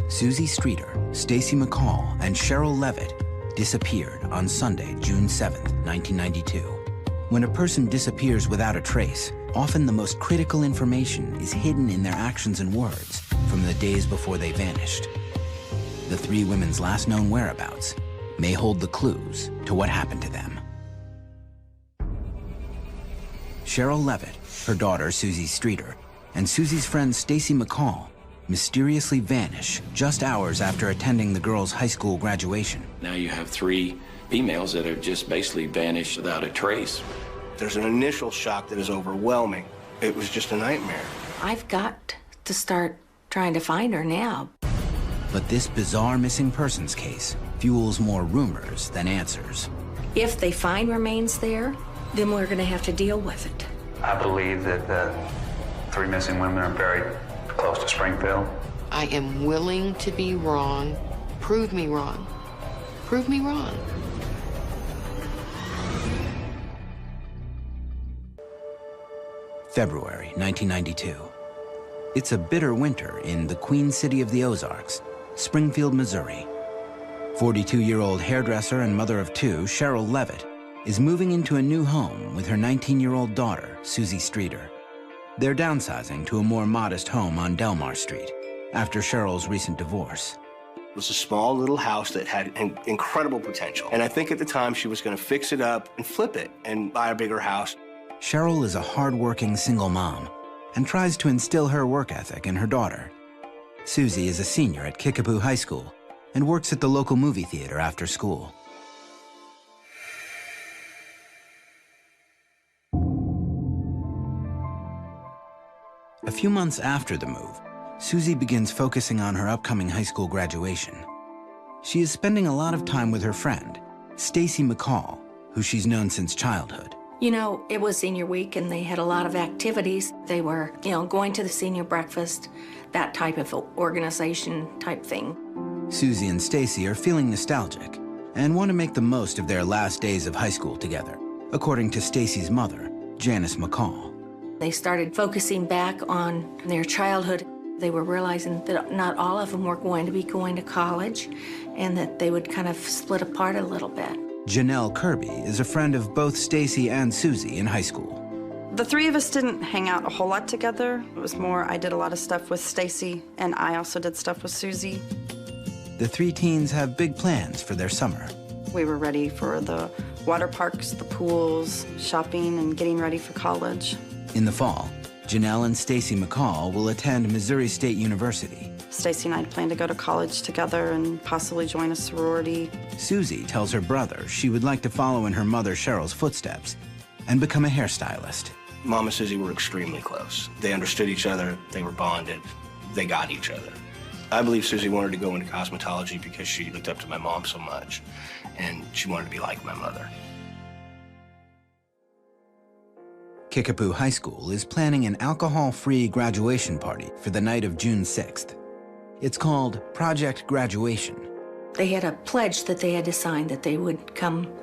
Susie Streeter, Stacy McCall, and Cheryl Levitt disappeared on Sunday, June 7, 1992. When a person disappears without a trace, often the most critical information is hidden in their actions and words from the days before they vanished. The three women's last known whereabouts may hold the clues to what happened to them. Cheryl Levitt, her daughter Susie Streeter, and Susie's friend Stacy McCall mysteriously vanish just hours after attending the girls' high school graduation. Now you have three females that have just basically vanished without a trace. There's an initial shock that is overwhelming. It was just a nightmare. I've got to start trying to find her now. But this bizarre missing persons case fuels more rumors than answers. If they find remains there, then we're going to have to deal with it. I believe that the three missing women are buried close to Springfield. I am willing to be wrong. Prove me wrong. Prove me wrong. February 1992. It's a bitter winter in the Queen City of the Ozarks, Springfield, Missouri. 42-year-old hairdresser and mother of two, Cheryl Levitt, is moving into a new home with her 19-year-old daughter, Susie Streeter. They're downsizing to a more modest home on Delmar Street after Cheryl's recent divorce. It was a small little house that had incredible potential. And I think at the time she was going to fix it up and flip it and buy a bigger house. Cheryl is a hard-working single mom and tries to instill her work ethic in her daughter. Susie is a senior at Kickapoo High School and works at the local movie theater after school. A few months after the move, Susie begins focusing on her upcoming high school graduation. She is spending a lot of time with her friend, Stacy McCall, who she's known since childhood. You know, it was senior week and they had a lot of activities. They were, going to the senior breakfast, that type of organization type thing. Susie and Stacy are feeling nostalgic and want to make the most of their last days of high school together, according to Stacy's mother, Janice McCall. They started focusing back on their childhood. They were realizing that not all of them were going to be going to college and that they would kind of split apart a little bit. Janelle Kirby is a friend of both Stacy and Susie in high school. The three of us didn't hang out a whole lot together. It was more, I did a lot of stuff with Stacy, and I also did stuff with Susie. The three teens have big plans for their summer. We were ready for the water parks, the pools, shopping, and getting ready for college. In the fall, Janelle and Stacy McCall will attend Missouri State University. Stacy and I plan to go to college together and possibly join a sorority. Susie tells her brother she would like to follow in her mother Cheryl's footsteps and become a hairstylist. Mom and Susie were extremely close. They understood each other, they were bonded, they got each other. I believe Susie wanted to go into cosmetology because she looked up to my mom so much, and she wanted to be like my mother. Kickapoo High School is planning an alcohol-free graduation party for the night of June 6th. It's called Project Graduation. They had a pledge that they had to sign that they would come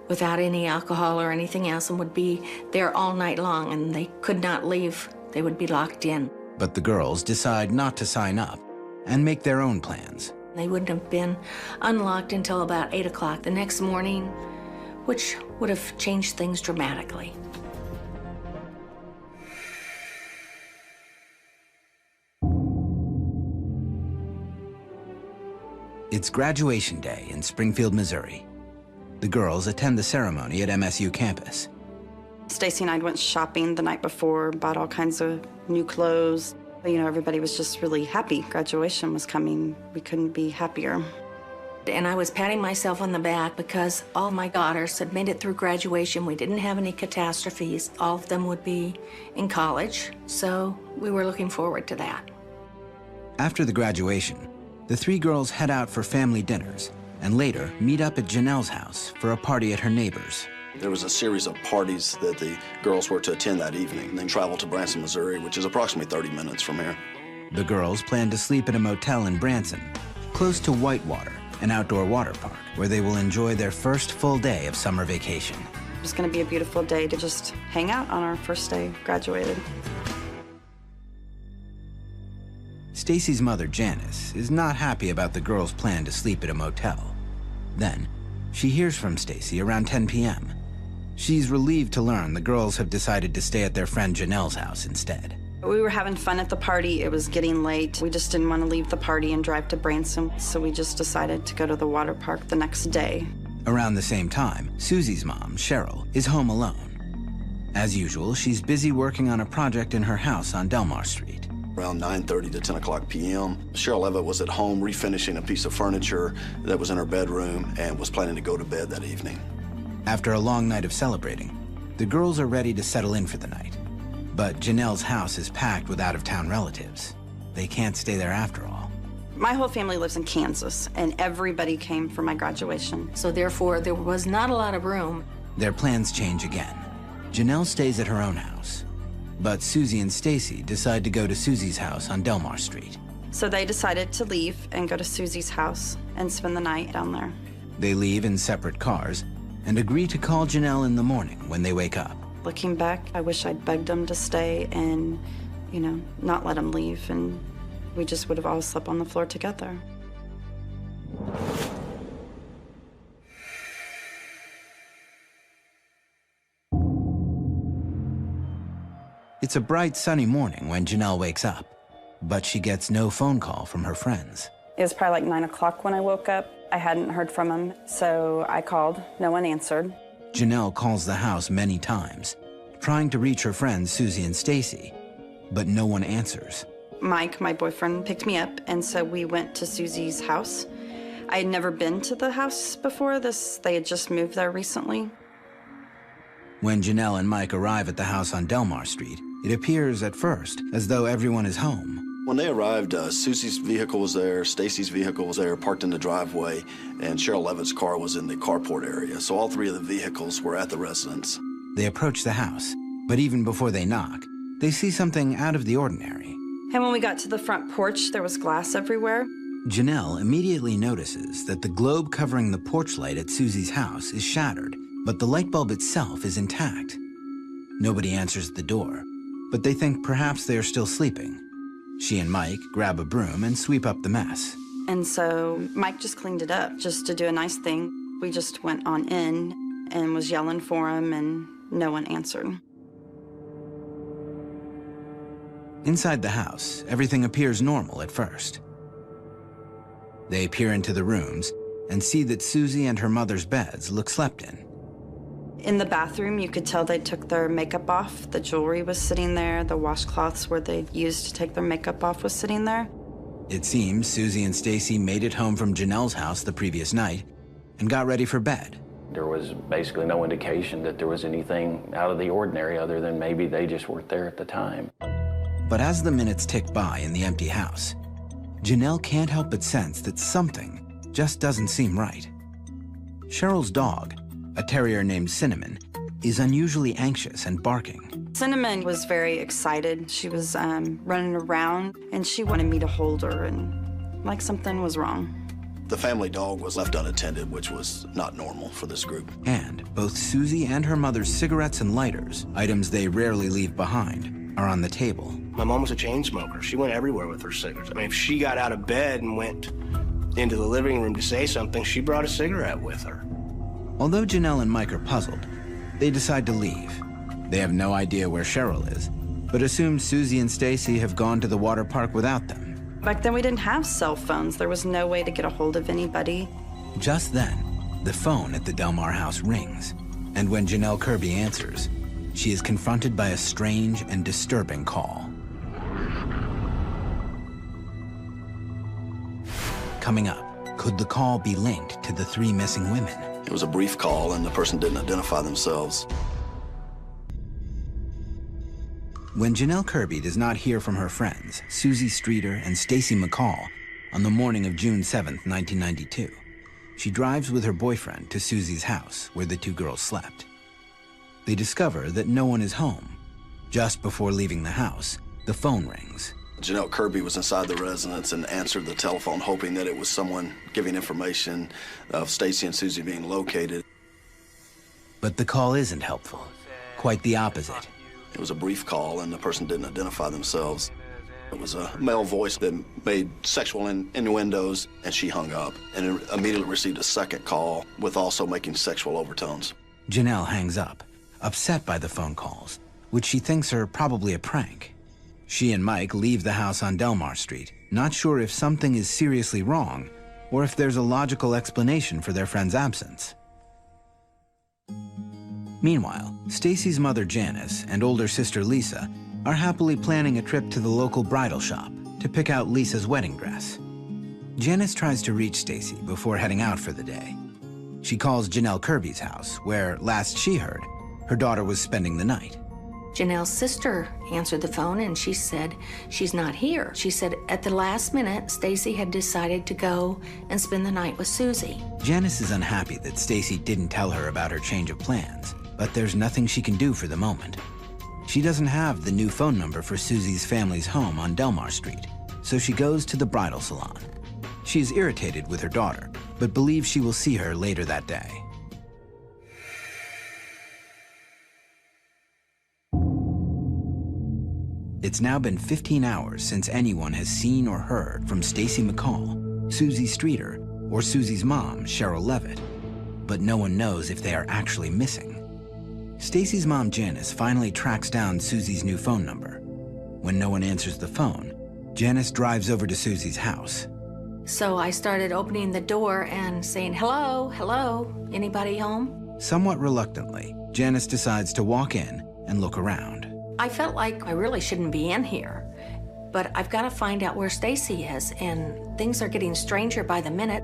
without any alcohol or anything else and would be there all night long, and they could not leave. They would be locked in. But the girls decide not to sign up and make their own plans. They wouldn't have been unlocked until about 8 o'clock the next morning, which would have changed things dramatically. It's graduation day in Springfield, Missouri. The girls attend the ceremony at MSU campus. Stacy and I went shopping the night before, bought all kinds of new clothes. Everybody was just really happy. Graduation was coming. We couldn't be happier. And I was patting myself on the back because all my daughters had made it through graduation. We didn't have any catastrophes. All of them would be in college, so we were looking forward to that. After the graduation, the three girls head out for family dinners and later meet up at Janelle's house for a party at her neighbor's. There was a series of parties that the girls were to attend that evening, then travel to Branson, Missouri, which is approximately 30 minutes from here. The girls plan to sleep at a motel in Branson, close to Whitewater, an outdoor water park, where they will enjoy their first full day of summer vacation. It's going to be a beautiful day to just hang out on our first day graduated. Stacy's mother, Janice, is not happy about the girls' plan to sleep at a motel. Then, she hears from Stacy around 10 p.m. She's relieved to learn the girls have decided to stay at their friend Janelle's house instead. We were having fun at the party. It was getting late. We just didn't want to leave the party and drive to Branson, so we just decided to go to the water park the next day. Around the same time, Susie's mom, Cheryl, is home alone. As usual, she's busy working on a project in her house on Delmar Street. Around 9:30 to 10 o'clock p.m., Cheryl Levitt was at home refinishing a piece of furniture that was in her bedroom and was planning to go to bed that evening. After a long night of celebrating, the girls are ready to settle in for the night. But Janelle's house is packed with out-of-town relatives. They can't stay there after all. My whole family lives in Kansas, and everybody came for my graduation. So therefore, there was not a lot of room. Their plans change again. Janelle stays at her own house, but Susie and Stacy decide to go to Susie's house on Delmar Street. So they decided to leave and go to Susie's house and spend the night down there. They leave in separate cars and agree to call Janelle in the morning when they wake up. Looking back, I wish I'd begged them to stay and, not let them leave, and we just would have all slept on the floor together. It's a bright, sunny morning when Janelle wakes up, but she gets no phone call from her friends. It was probably like 9 o'clock when I woke up. I hadn't heard from them, so I called. No one answered. Janelle calls the house many times, trying to reach her friends Susie and Stacy, but no one answers. Mike, my boyfriend, picked me up, and so we went to Susie's house. I had never been to the house before this. They had just moved there recently. When Janelle and Mike arrive at the house on Delmar Street, it appears at first as though everyone is home. When they arrived, Susie's vehicle was there, Stacy's vehicle was there, parked in the driveway, and Cheryl Levitt's car was in the carport area. So all three of the vehicles were at the residence. They approach the house, but even before they knock, they see something out of the ordinary. And when we got to the front porch, there was glass everywhere. Janelle immediately notices that the globe covering the porch light at Susie's house is shattered, but the light bulb itself is intact. Nobody answers the door, but they think perhaps they are still sleeping. She and Mike grab a broom and sweep up the mess. And so Mike just cleaned it up just to do a nice thing. We just went on in and was yelling for him, and no one answered. Inside the house, everything appears normal at first. They peer into the rooms and see that Susie and her mother's beds look slept in. In the bathroom, you could tell they took their makeup off. The jewelry was sitting there. The washcloths where they used to take their makeup off was sitting there. It seems Susie and Stacy made it home from Janelle's house the previous night and got ready for bed. There was basically no indication that there was anything out of the ordinary other than maybe they just weren't there at the time. But as the minutes tick by in the empty house, Janelle can't help but sense that something just doesn't seem right. Cheryl's dog, a terrier named Cinnamon, is unusually anxious and barking. Cinnamon was very excited. She was running around, and she wanted me to hold her, and like something was wrong. The family dog was left unattended, which was not normal for this group. And both Susie and her mother's cigarettes and lighters, items they rarely leave behind, are on the table. My mom was a chain smoker. She went everywhere with her cigarettes. I mean, if she got out of bed and went into the living room to say something, she brought a cigarette with her. Although Janelle and Mike are puzzled, they decide to leave. They have no idea where Cheryl is, but assume Susie and Stacy have gone to the water park without them. Back then, we didn't have cell phones. There was no way to get a hold of anybody. Just then, the phone at the Delmar house rings, and when Janelle Kirby answers, she is confronted by a strange and disturbing call. Coming up, could the call be linked to the three missing women? It was a brief call, and the person didn't identify themselves. When Janelle Kirby does not hear from her friends, Susie Streeter and Stacy McCall, on the morning of June 7th, 1992, she drives with her boyfriend to Susie's house, where the two girls slept. They discover that no one is home. Just before leaving the house, the phone rings. Janelle Kirby was inside the residence and answered the telephone, hoping that it was someone giving information of Stacy and Susie being located. But the call isn't helpful. Quite the opposite. It was a brief call, and the person didn't identify themselves. It was a male voice that made sexual innuendos, and she hung up and immediately received a second call with also making sexual overtones. Janelle hangs up, upset by the phone calls, which she thinks are probably a prank. She and Mike leave the house on Delmar Street, not sure if something is seriously wrong or if there's a logical explanation for their friend's absence. Meanwhile, Stacy's mother Janice and older sister Lisa are happily planning a trip to the local bridal shop to pick out Lisa's wedding dress. Janice tries to reach Stacy before heading out for the day. She calls Janelle Kirby's house, where, last she heard, her daughter was spending the night. Janelle's sister answered the phone and she said she's not here. She said at the last minute, Stacy had decided to go and spend the night with Susie. Janice is unhappy that Stacy didn't tell her about her change of plans, but there's nothing she can do for the moment. She doesn't have the new phone number for Susie's family's home on Delmar Street, so she goes to the bridal salon. She's irritated with her daughter, but believes she will see her later that day. It's now been 15 hours since anyone has seen or heard from Stacy McCall, Susie Streeter, or Susie's mom, Cheryl Levitt, but no one knows if they are actually missing. Stacy's mom, Janice, finally tracks down Susie's new phone number. When no one answers the phone, Janice drives over to Susie's house. So I started opening the door and saying, hello, hello, anybody home? Somewhat reluctantly, Janice decides to walk in and look around. I felt like I really shouldn't be in here, but I've got to find out where Stacy is, and things are getting stranger by the minute.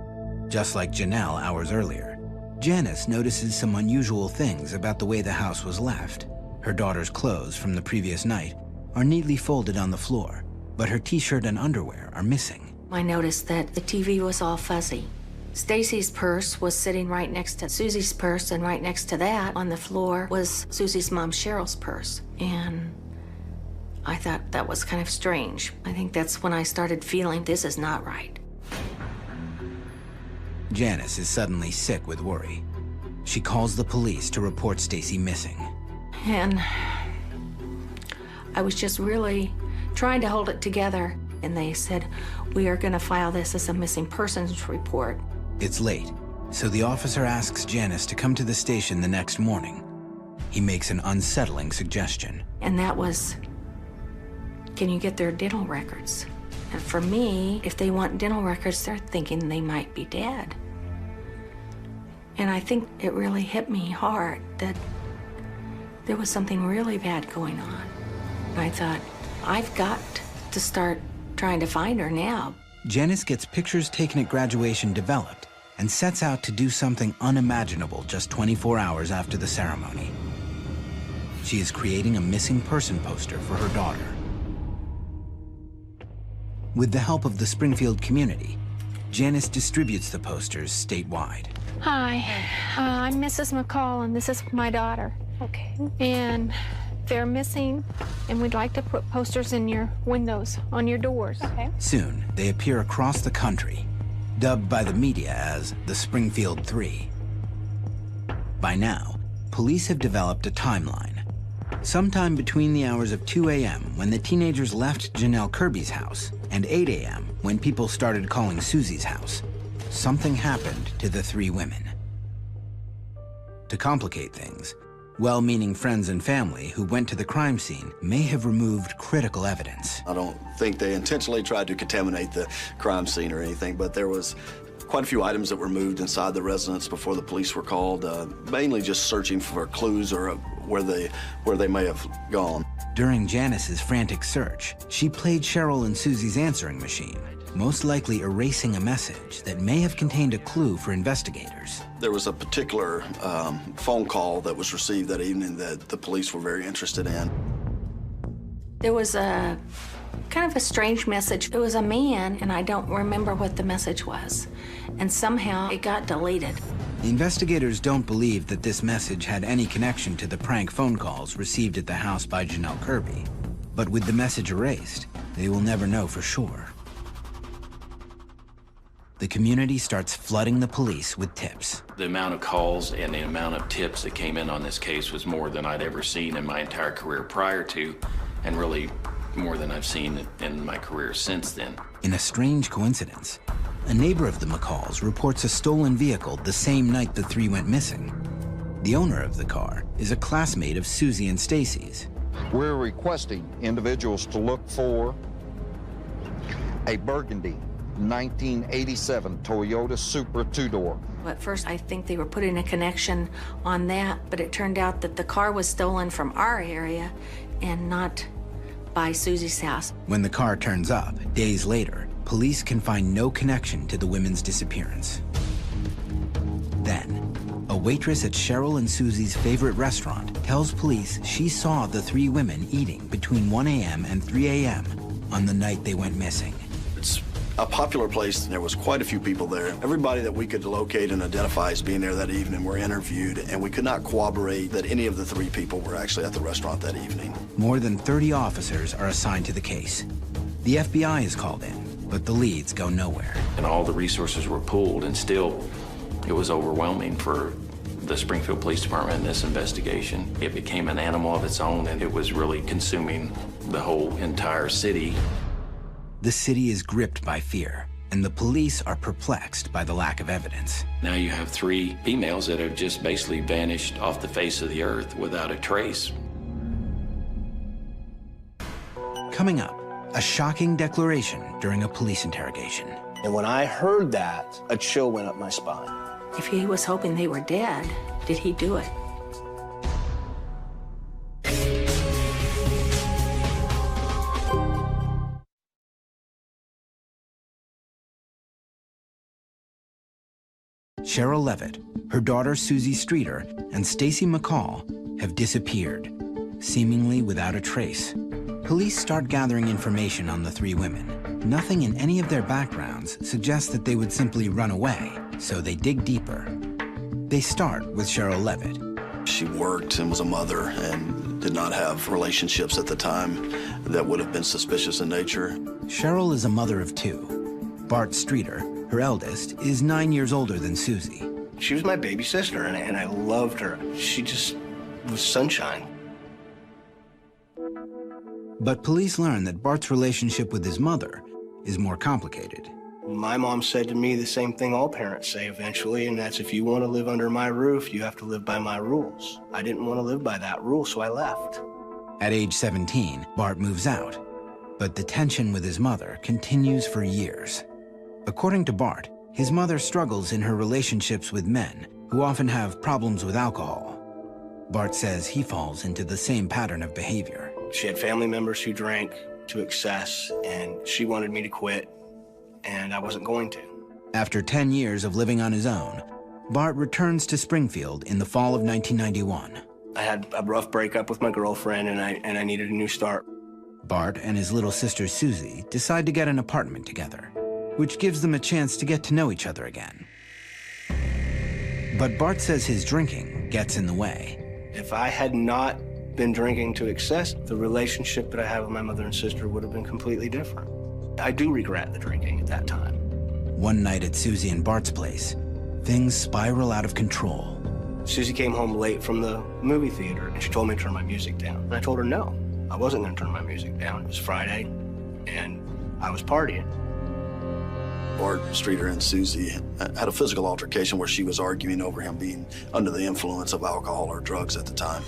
Just like Janelle hours earlier, Janice notices some unusual things about the way the house was left. Her daughter's clothes from the previous night are neatly folded on the floor, but her t-shirt and underwear are missing. I noticed that the TV was all fuzzy. Stacy's purse was sitting right next to Susie's purse, and right next to that on the floor was Susie's mom, Cheryl's purse. And I thought that was kind of strange. I think that's when I started feeling this is not right. Janice is suddenly sick with worry. She calls the police to report Stacy missing. And I was just really trying to hold it together. And they said, we are going to file this as a missing persons report. It's late, so the officer asks Janice to come to the station the next morning. He makes an unsettling suggestion. And that was, can you get their dental records? And for me, if they want dental records, they're thinking they might be dead. And I think it really hit me hard that there was something really bad going on. And I thought, I've got to start trying to find her now. Janice gets pictures taken at graduation developed and sets out to do something unimaginable just 24 hours after the ceremony. She is creating a missing person poster for her daughter. With the help of the Springfield community, Janice distributes the posters statewide. Hi, I'm Mrs. McCall, and this is my daughter. Okay. And they're missing, and we'd like to put posters in your windows, on your doors. Okay. Soon, they appear across the country, dubbed by the media as the Springfield Three. By now, police have developed a timeline. Sometime between the hours of 2 a.m. when the teenagers left Janelle Kirby's house and 8 a.m. when people started calling Susie's house, something happened to the three women. To complicate things, well-meaning friends and family who went to the crime scene may have removed critical evidence. I don't think they intentionally tried to contaminate the crime scene or anything, but there was quite a few items that were moved inside the residence before the police were called, mainly just searching for clues or where they may have gone. During Janice's frantic search, she played Cheryl and Susie's answering machine, most likely erasing a message that may have contained a clue for investigators. There was a particular phone call that was received that evening that the police were very interested in. There was a kind of a strange message. It was a man, and I don't remember what the message was. And somehow it got deleted. The investigators don't believe that this message had any connection to the prank phone calls received at the house by Janelle Kirby. But with the message erased, they will never know for sure. The community starts flooding the police with tips. The amount of calls and the amount of tips that came in on this case was more than I'd ever seen in my entire career prior to, and really more than I've seen in my career since then. In a strange coincidence, a neighbor of the McCalls reports a stolen vehicle the same night the three went missing. The owner of the car is a classmate of Susie and Stacy's. We're requesting individuals to look for a burgundy 1987 Toyota Supra two-door. At first, I think they were putting a connection on that, but it turned out that the car was stolen from our area and not by Susie's house. When the car turns up, days later, police can find no connection to the women's disappearance. Then, a waitress at Cheryl and Susie's favorite restaurant tells police she saw the three women eating between 1 a.m. and 3 a.m. on the night they went missing. It's a popular place, and there was quite a few people there. Everybody that we could locate and identify as being there that evening were interviewed, and we could not corroborate that any of the three people were actually at the restaurant that evening. More than 30 officers are assigned to the case. The FBI is called in, but the leads go nowhere. And all the resources were pooled, and still it was overwhelming for the Springfield Police Department in this investigation. It became an animal of its own, and it was really consuming the whole entire city. The city is gripped by fear, and the police are perplexed by the lack of evidence. Now you have three females that have just basically vanished off the face of the earth without a trace. Coming up, a shocking declaration during a police interrogation. And when I heard that, a chill went up my spine. If he was hoping they were dead, did he do it? Cheryl Levitt, her daughter Susie Streeter, and Stacy McCall have disappeared, seemingly without a trace. Police start gathering information on the three women. Nothing in any of their backgrounds suggests that they would simply run away, so they dig deeper. They start with Cheryl Levitt. She worked and was a mother and did not have relationships at the time that would have been suspicious in nature. Cheryl is a mother of two. Bart Streeter, her eldest, is 9 years older than Susie. She was my baby sister, and I loved her. She just was sunshine. But police learn that Bart's relationship with his mother is more complicated. My mom said to me the same thing all parents say eventually, and that's if you want to live under my roof, you have to live by my rules. I didn't want to live by that rule, so I left. At age 17, Bart moves out, but the tension with his mother continues for years. According to Bart, his mother struggles in her relationships with men who often have problems with alcohol. Bart says he falls into the same pattern of behavior. She had family members who drank to excess, and she wanted me to quit, and I wasn't going to. After 10 years of living on his own, Bart returns to Springfield in the fall of 1991. I had a rough breakup with my girlfriend, and I needed a new start. Bart and his little sister Susie decide to get an apartment together, which gives them a chance to get to know each other again. But Bart says his drinking gets in the way. If I had not been drinking to excess, the relationship that I have with my mother and sister would have been completely different. I do regret the drinking at that time. One night at Susie and Bart's place, things spiral out of control. Susie came home late from the movie theater, and she told me to turn my music down. And I told her no, I wasn't going to turn my music down. It was Friday, and I was partying. Bart Streeter and Susie had a physical altercation where she was arguing over him being under the influence of alcohol or drugs at the time.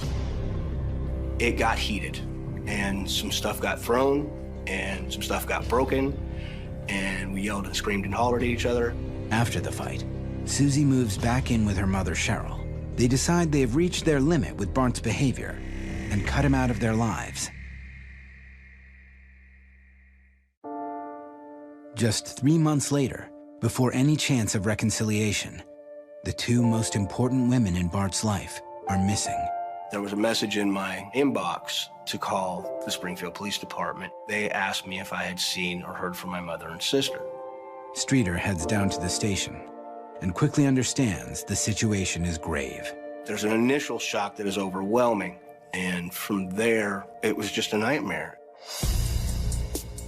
It got heated, and some stuff got thrown, and some stuff got broken, and we yelled and screamed and hollered at each other. After the fight, Susie moves back in with her mother, Cheryl. They decide they have reached their limit with Bart's behavior and cut him out of their lives. Just 3 months later, before any chance of reconciliation, the two most important women in Bart's life are missing. There was a message in my inbox to call the Springfield Police Department. They asked me if I had seen or heard from my mother and sister. Streeter heads down to the station and quickly understands the situation is grave. There's an initial shock that is overwhelming, and from there, it was just a nightmare.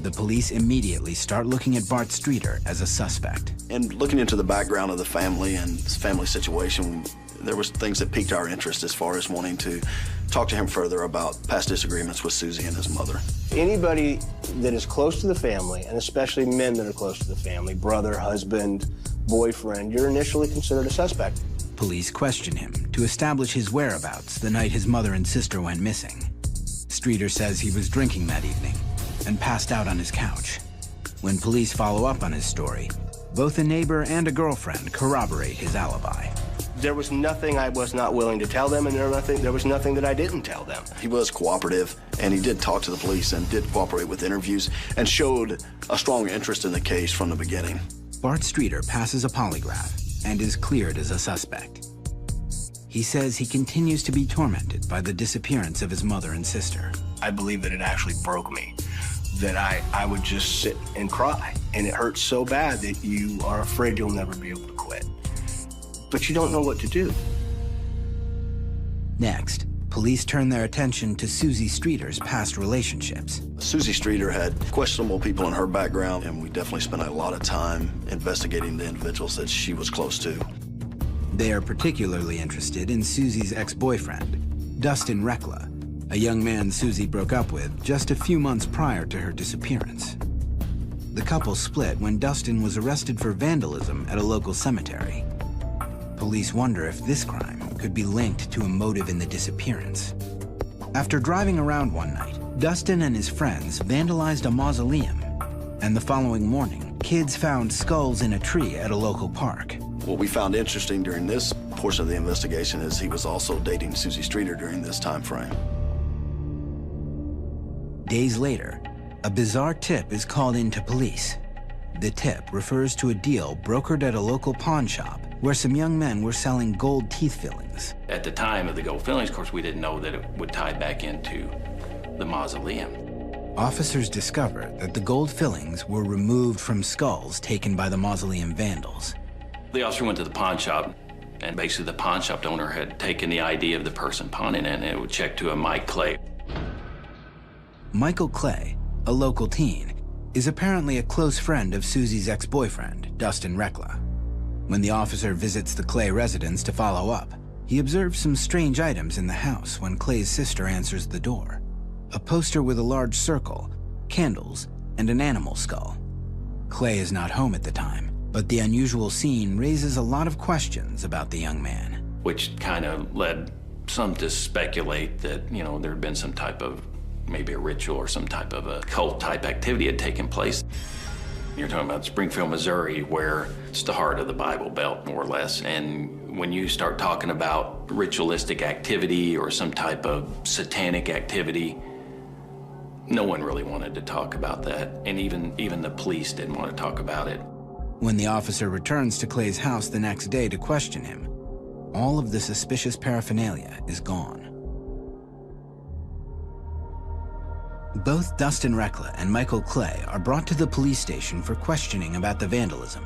The police immediately start looking at Bart Streeter as a suspect. And looking into the background of the family and his family situation, there was things that piqued our interest as far as wanting to talk to him further about past disagreements with Susie and his mother. Anybody that is close to the family, and especially men that are close to the family, brother, husband, boyfriend, you're initially considered a suspect. Police question him to establish his whereabouts the night his mother and sister went missing. Streeter says he was drinking that evening and passed out on his couch. When police follow up on his story, both a neighbor and a girlfriend corroborate his alibi. There was nothing I was not willing to tell them, and there was nothing that I didn't tell them. He was cooperative, and he did talk to the police and did cooperate with interviews and showed a strong interest in the case from the beginning. Bart Streeter passes a polygraph and is cleared as a suspect. He says he continues to be tormented by the disappearance of his mother and sister. I believe that it actually broke me, that I would just sit and cry, and it hurts so bad that you are afraid you'll never be able to quit. But you don't know what to do. Next, police turn their attention to Susie Streeter's past relationships. Susie Streeter had questionable people in her background, and we definitely spent a lot of time investigating the individuals that she was close to. They are particularly interested in Susie's ex-boyfriend, Dustin Rekla, a young man Susie broke up with just a few months prior to her disappearance. The couple split when Dustin was arrested for vandalism at a local cemetery. Police wonder if this crime could be linked to a motive in the disappearance. After driving around one night, Dustin and his friends vandalized a mausoleum, and the following morning, kids found skulls in a tree at a local park. What we found interesting during this portion of the investigation is he was also dating Susie Streeter during this time frame. Days later, a bizarre tip is called in to police. The tip refers to a deal brokered at a local pawn shop where some young men were selling gold teeth fillings. At the time of the gold fillings, of course, we didn't know that it would tie back into the mausoleum. Officers discovered that the gold fillings were removed from skulls taken by the mausoleum vandals. The officer went to the pawn shop, and basically the pawn shop owner had taken the ID of the person pawning it, and it would check to a Mike Clay. Michael Clay, a local teen, is apparently a close friend of Susie's ex-boyfriend, Dustin Rekla. When the officer visits the Clay residence to follow up, he observes some strange items in the house when Clay's sister answers the door. A poster with a large circle, candles, and an animal skull. Clay is not home at the time, but the unusual scene raises a lot of questions about the young man. Which kind of led some to speculate that, there had been some type of, maybe a ritual or some type of a cult-type activity had taken place. You're talking about Springfield, Missouri, where it's the heart of the Bible Belt, more or less. And when you start talking about ritualistic activity or some type of satanic activity, no one really wanted to talk about that. And even the police didn't want to talk about it. When the officer returns to Clay's house the next day to question him, all of the suspicious paraphernalia is gone. Both Dustin Rekla and Michael Clay are brought to the police station for questioning about the vandalism.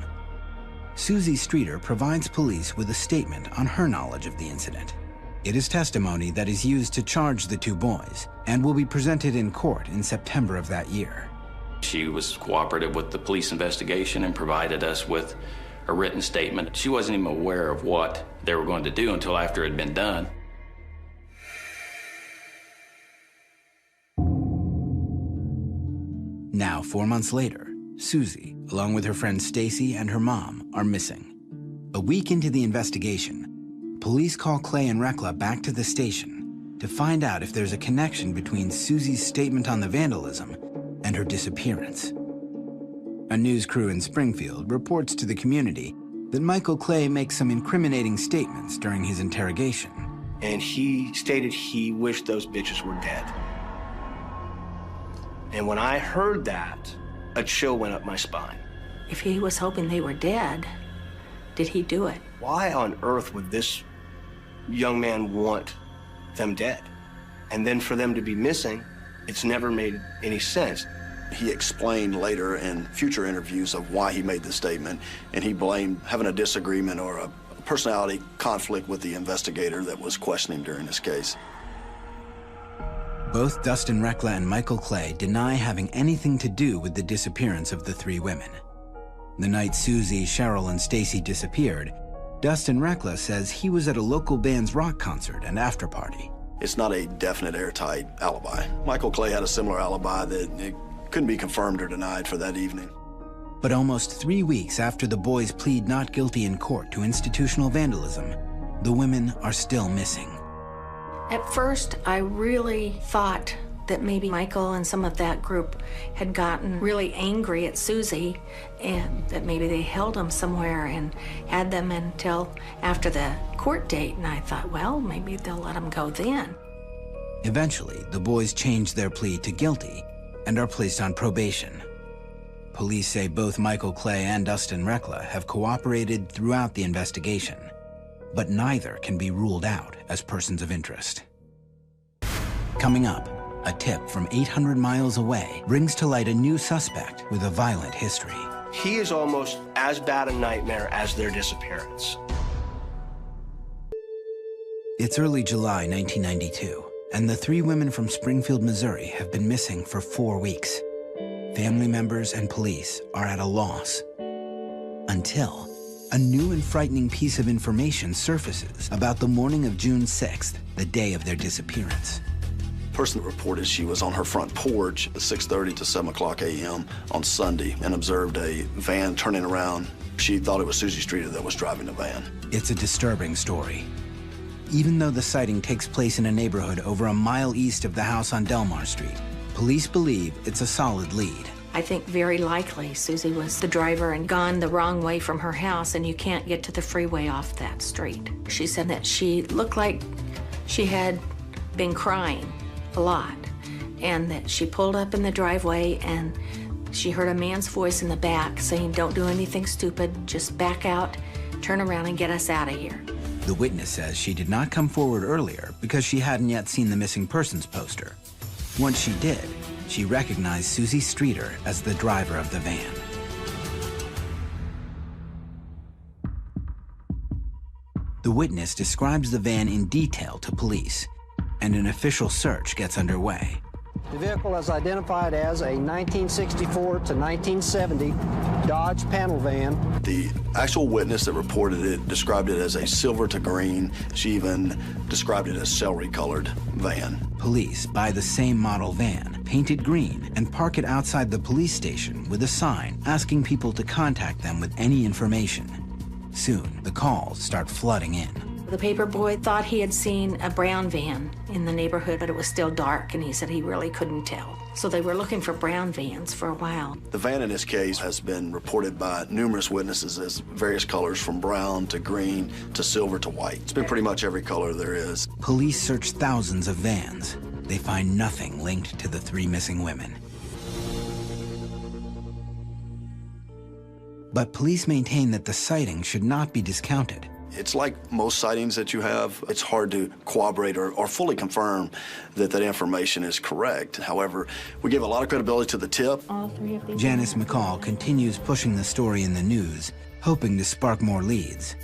Susie Streeter provides police with a statement on her knowledge of the incident. It is testimony that is used to charge the two boys and will be presented in court in September of that year. She was cooperative with the police investigation and provided us with a written statement. She wasn't even aware of what they were going to do until after it had been done. Now, 4 months later, Susie, along with her friend Stacy and her mom, are missing. A week into the investigation, police call Clay and Rekla back to the station to find out if there's a connection between Susie's statement on the vandalism and her disappearance. A news crew in Springfield reports to the community that Michael Clay makes some incriminating statements during his interrogation. And he stated he wished those bitches were dead. And when I heard that, a chill went up my spine. If he was hoping they were dead, did he do it? Why on earth would this young man want them dead? And then for them to be missing, it's never made any sense. He explained later in future interviews of why he made the statement, and he blamed having a disagreement or a personality conflict with the investigator that was questioning during this case. Both Dustin Rekla and Michael Clay deny having anything to do with the disappearance of the three women. The night Susie, Cheryl, and Stacy disappeared, Dustin Reckla says he was at a local band's rock concert and after party. It's not a definite airtight alibi. Michael Clay had a similar alibi that it couldn't be confirmed or denied for that evening. But almost 3 weeks after the boys plead not guilty in court to institutional vandalism, the women are still missing. At first, I really thought that maybe Michael and some of that group had gotten really angry at Susie and that maybe they held them somewhere and had them until after the court date. And I thought, well, maybe they'll let them go then. Eventually, the boys changed their plea to guilty and are placed on probation. Police say both Michael Clay and Dustin Reckla have cooperated throughout the investigation, but neither can be ruled out as persons of interest. Coming up, a tip from 800 miles away brings to light a new suspect with a violent history. He is almost as bad a nightmare as their disappearance. It's early July 1992, and the 3 women from Springfield, Missouri have been missing for 4 weeks. Family members and police are at a loss. Until a new and frightening piece of information surfaces about the morning of June 6th, the day of their disappearance. The person that reported she was on her front porch at 6:30 to 7 o'clock a.m. on Sunday and observed a van turning around. She thought it was Susie Streeter that was driving the van. It's a disturbing story. Even though the sighting takes place in a neighborhood over a mile east of the house on Delmar Street, police believe it's a solid lead. I think very likely Susie was the driver and gone the wrong way from her house, and you can't get to the freeway off that street. She said that she looked like she had been crying a lot, and that she pulled up in the driveway and she heard a man's voice in the back saying, "Don't do anything stupid, just back out, turn around and get us out of here." The witness says she did not come forward earlier because she hadn't yet seen the missing persons poster. Once she did, she recognized Susie Streeter as the driver of the van. The witness describes the van in detail to police, and an official search gets underway. The vehicle is identified as a 1964 to 1970 Dodge panel van. The actual witness that reported it described it as a silver to green. She even described it as celery-colored van. Police buy the same model van, paint it green, and park it outside the police station with a sign asking people to contact them with any information. Soon, the calls start flooding in. The paper boy thought he had seen a brown van in the neighborhood, but it was still dark, and he said he really couldn't tell. So they were looking for brown vans for a while. The van in this case has been reported by numerous witnesses as various colors from brown to green to silver to white. It's been pretty much every color there is. Police search thousands of vans. They find nothing linked to the 3 missing women. But police maintain that the sighting should not be discounted. It's like most sightings that you have. It's hard to corroborate or fully confirm that that information is correct. However, we give a lot of credibility to the tip. All 3 of these. Janice McCall continues pushing the story in the news, hoping to spark more leads.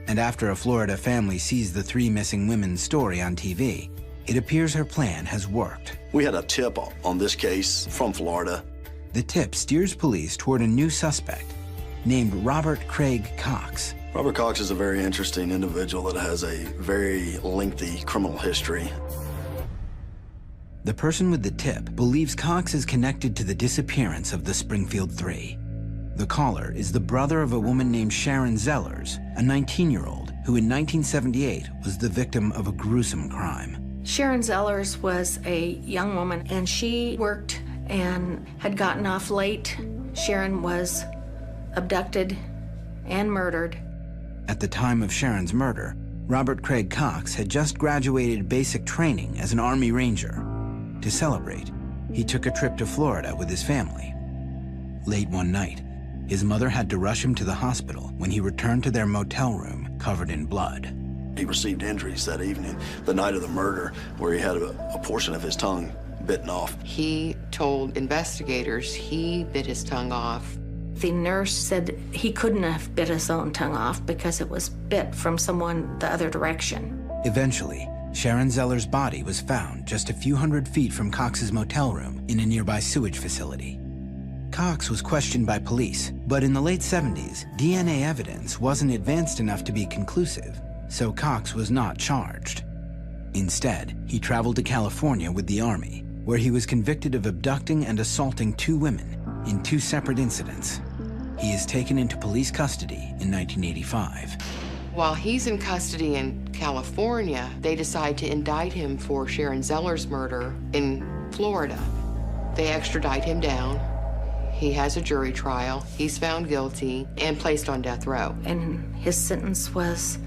And after a Florida family sees the 3 missing women's story on TV, it appears her plan has worked. We had a tip on this case from Florida. The tip steers police toward a new suspect named Robert Craig Cox. Robert Cox is a very interesting individual that has a very lengthy criminal history. The person with the tip believes Cox is connected to the disappearance of the Springfield 3. The caller is the brother of a woman named Sharon Zellers, a 19-year-old who in 1978 was the victim of a gruesome crime. Sharon Zellers was a young woman, and she worked and had gotten off late. Sharon was abducted and murdered. At the time of Sharon's murder, Robert Craig Cox had just graduated basic training as an Army Ranger. To celebrate, he took a trip to Florida with his family. Late one night, his mother had to rush him to the hospital when he returned to their motel room covered in blood. He received injuries that evening, the night of the murder, where he had a portion of his tongue bitten off. He told investigators he bit his tongue off. The nurse said he couldn't have bit his own tongue off because it was bit from someone the other direction. Eventually, Sharon Zellers' body was found just a few hundred feet from Cox's motel room in a nearby sewage facility. Cox was questioned by police, but in the late 70s, DNA evidence wasn't advanced enough to be conclusive, so Cox was not charged. Instead, he traveled to California with the Army, where he was convicted of abducting and assaulting 2 women in 2 separate incidents. He is taken into police custody in 1985. While he's in custody in California, they decide to indict him for Sharon Zeller's murder in Florida. They extradite him down. He has a jury trial. He's found guilty and placed on death row. And his sentence was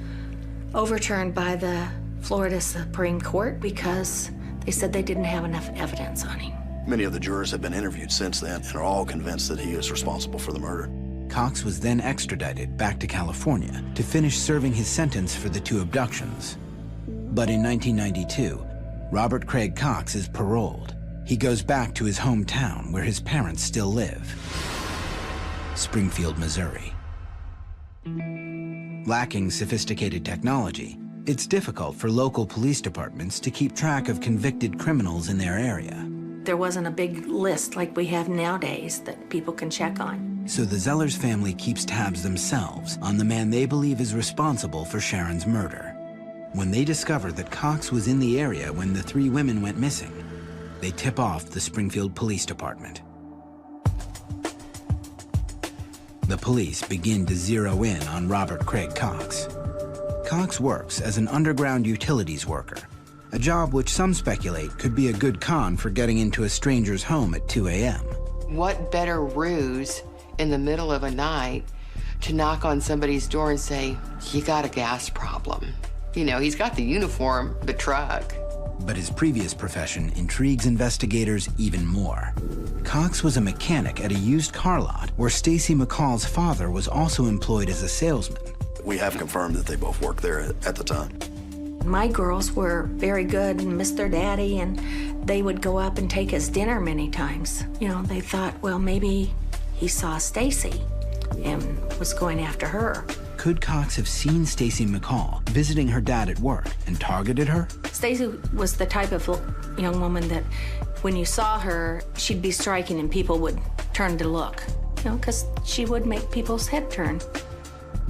overturned by the Florida Supreme Court because they said they didn't have enough evidence on him. Many of the jurors have been interviewed since then and are all convinced that he is responsible for the murder. Cox was then extradited back to California to finish serving his sentence for the 2 abductions. But in 1992, Robert Craig Cox is paroled. He goes back to his hometown where his parents still live, Springfield, Missouri. Lacking sophisticated technology, it's difficult for local police departments to keep track of convicted criminals in their area. There wasn't a big list like we have nowadays that people can check on. So the Zellers family keeps tabs themselves on the man they believe is responsible for Sharon's murder. When they discover that Cox was in the area when the 3 women went missing, they tip off the Springfield Police Department. The police begin to zero in on Robert Craig Cox. Cox works as an underground utilities worker, a job which some speculate could be a good con for getting into a stranger's home at 2 a.m. What better ruse in the middle of a night to knock on somebody's door and say, you got a gas problem? You know, he's got the uniform, the truck. But his previous profession intrigues investigators even more. Cox was a mechanic at a used car lot where Stacy McCall's father was also employed as a salesman. We have confirmed that they both worked there at the time. My girls were very good and missed their daddy, and they would go up and take us dinner many times. You know, they thought, well, maybe he saw Stacy and was going after her. Could Cox have seen Stacy McCall visiting her dad at work and targeted her? Stacy was the type of young woman that when you saw her, she'd be striking and people would turn to look, you know, because she would make people's head turn.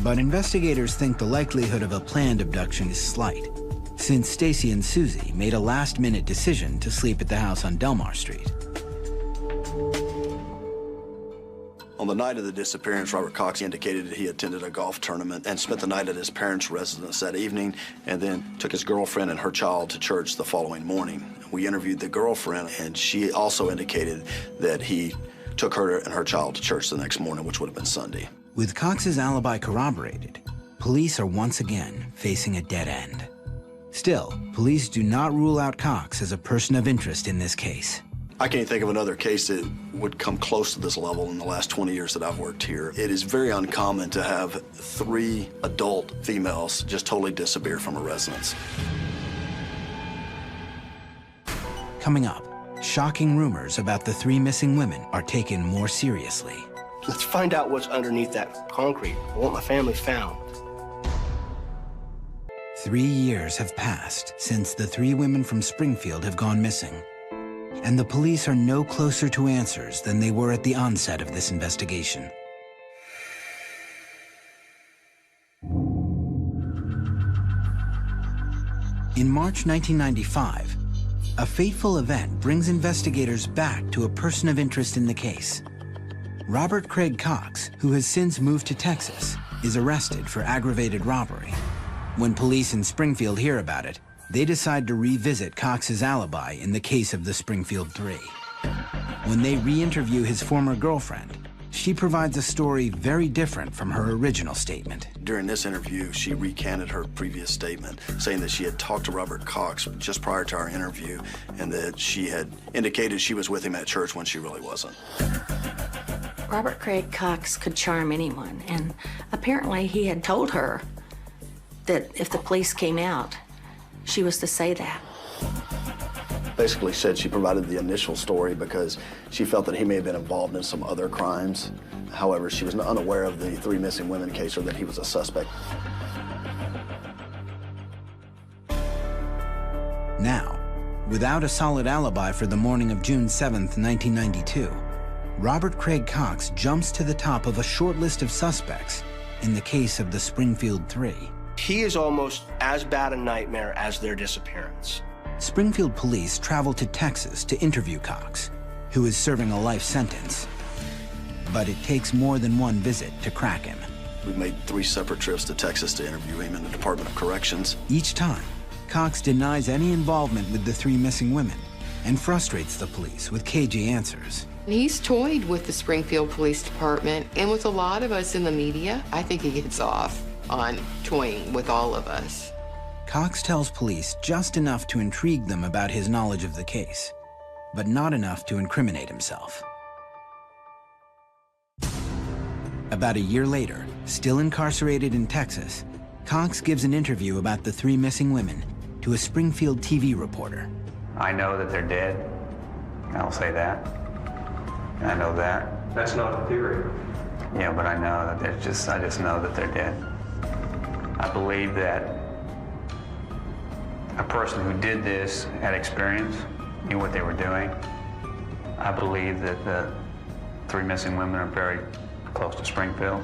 But investigators think the likelihood of a planned abduction is slight, since Stacy and Susie made a last-minute decision to sleep at the house on Delmar Street. On the night of the disappearance, Robert Cox indicated that he attended a golf tournament and spent the night at his parents' residence that evening, and then took his girlfriend and her child to church the following morning. We interviewed the girlfriend, and she also indicated that he took her and her child to church the next morning, which would have been Sunday. With Cox's alibi corroborated, police are once again facing a dead end. Still, police do not rule out Cox as a person of interest in this case. I can't think of another case that would come close to this level in the last 20 years that I've worked here. It is very uncommon to have 3 adult females just totally disappear from a residence. Coming up, shocking rumors about the 3 missing women are taken more seriously. Let's find out what's underneath that concrete. I want my family found. 3 years have passed since the 3 women from Springfield have gone missing, and the police are no closer to answers than they were at the onset of this investigation. In March 1995, a fateful event brings investigators back to a person of interest in the case. Robert Craig Cox, who has since moved to Texas, is arrested for aggravated robbery. When police in Springfield hear about it, they decide to revisit Cox's alibi in the case of the Springfield 3. When they re-interview his former girlfriend, she provides a story very different from her original statement. During this interview, she recanted her previous statement, saying that she had talked to Robert Cox just prior to our interview and that she had indicated she was with him at church when she really wasn't. Robert Craig Cox could charm anyone, and apparently he had told her that if the police came out, she was to say that. Basically said she provided the initial story because she felt that he may have been involved in some other crimes. However, she was unaware of the 3 missing women case or that he was a suspect. Now, without a solid alibi for the morning of June 7th, 1992, Robert Craig Cox jumps to the top of a short list of suspects in the case of the Springfield Three. He is almost as bad a nightmare as their disappearance. Springfield police travel to Texas to interview Cox, who is serving a life sentence. But it takes more than one visit to crack him. We made 3 separate trips to Texas to interview him in the Department of Corrections. Each time, Cox denies any involvement with the 3 missing women and frustrates the police with cagey answers. He's toyed with the Springfield Police Department and with a lot of us in the media. I think he gets off on toying with all of us. Cox tells police just enough to intrigue them about his knowledge of the case, but not enough to incriminate himself. About a year later, still incarcerated in Texas, Cox gives an interview about the 3 missing women to a Springfield TV reporter. I know that they're dead. I'll say that. I know that. That's not a theory. Yeah, but I know that I just know that they're dead. I believe that a person who did this had experience, knew what they were doing. I believe that the 3 missing women are buried close to Springfield.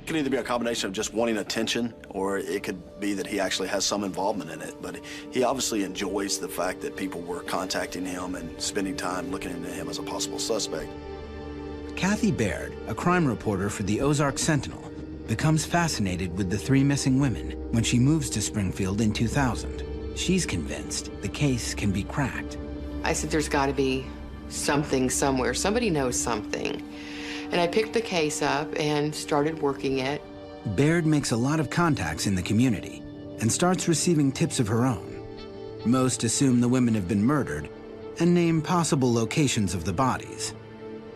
It can either be a combination of just wanting attention, or it could be that he actually has some involvement in it. But he obviously enjoys the fact that people were contacting him and spending time looking into him as a possible suspect. Kathy Baird, a crime reporter for the Ozark Sentinel, becomes fascinated with the 3 missing women when she moves to Springfield in 2000. She's convinced the case can be cracked. I said, there's got to be something somewhere. Somebody knows something. And I picked the case up and started working it. Baird makes a lot of contacts in the community and starts receiving tips of her own. Most assume the women have been murdered and name possible locations of the bodies.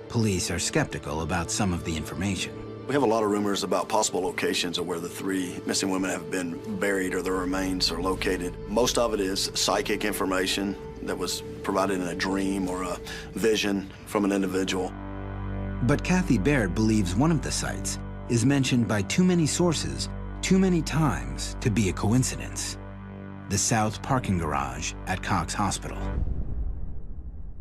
Police are skeptical about some of the information. We have a lot of rumors about possible locations of where the 3 missing women have been buried or their remains are located. Most of it is psychic information that was provided in a dream or a vision from an individual. But Kathy Baird believes one of the sites is mentioned by too many sources, too many times to be a coincidence. The South parking garage at Cox Hospital.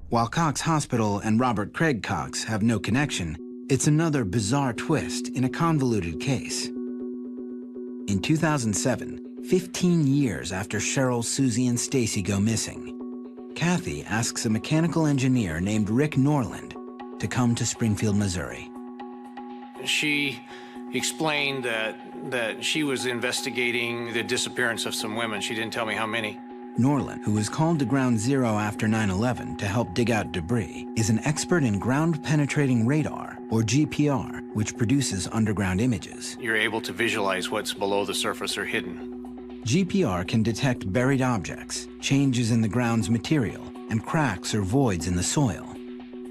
While Cox Hospital and Robert Craig Cox have no connection, it's another bizarre twist in a convoluted case. In 2007, 15 years after Cheryl, Susie, and Stacy go missing, Kathy asks a mechanical engineer named Rick Norland to come to Springfield, Missouri. She explained that she was investigating the disappearance of some women. She didn't tell me how many. Norland, who was called to Ground Zero after 9/11 to help dig out debris, is an expert in ground-penetrating radar, or GPR, which produces underground images. You're able to visualize what's below the surface or hidden. GPR can detect buried objects, changes in the ground's material, and cracks or voids in the soil.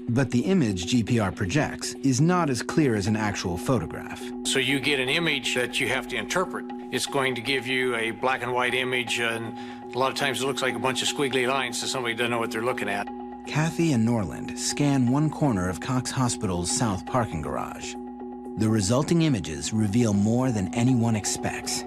But the image GPR projects is not as clear as an actual photograph. So you get an image that you have to interpret. It's going to give you a black and white image, and a lot of times it looks like a bunch of squiggly lines, so somebody doesn't know what they're looking at. Kathy and Norland scan one corner of Cox Hospital's south parking garage. The resulting images reveal more than anyone expects.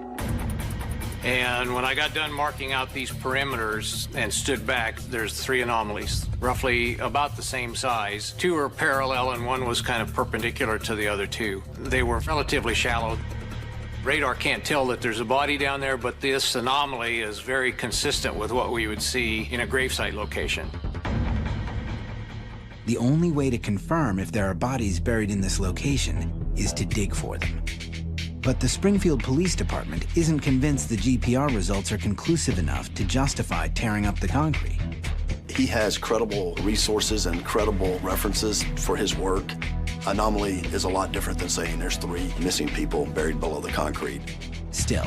And when I got done marking out these perimeters and stood back, there's 3 anomalies, roughly about the same size. 2 are parallel and 1 was kind of perpendicular to the other 2. They were relatively shallow. Radar can't tell that there's a body down there, but this anomaly is very consistent with what we would see in a gravesite location. The only way to confirm if there are bodies buried in this location is to dig for them. But the Springfield Police Department isn't convinced the GPR results are conclusive enough to justify tearing up the concrete. He has credible resources and credible references for his work. Anomaly is a lot different than saying there's 3 missing people buried below the concrete. Still,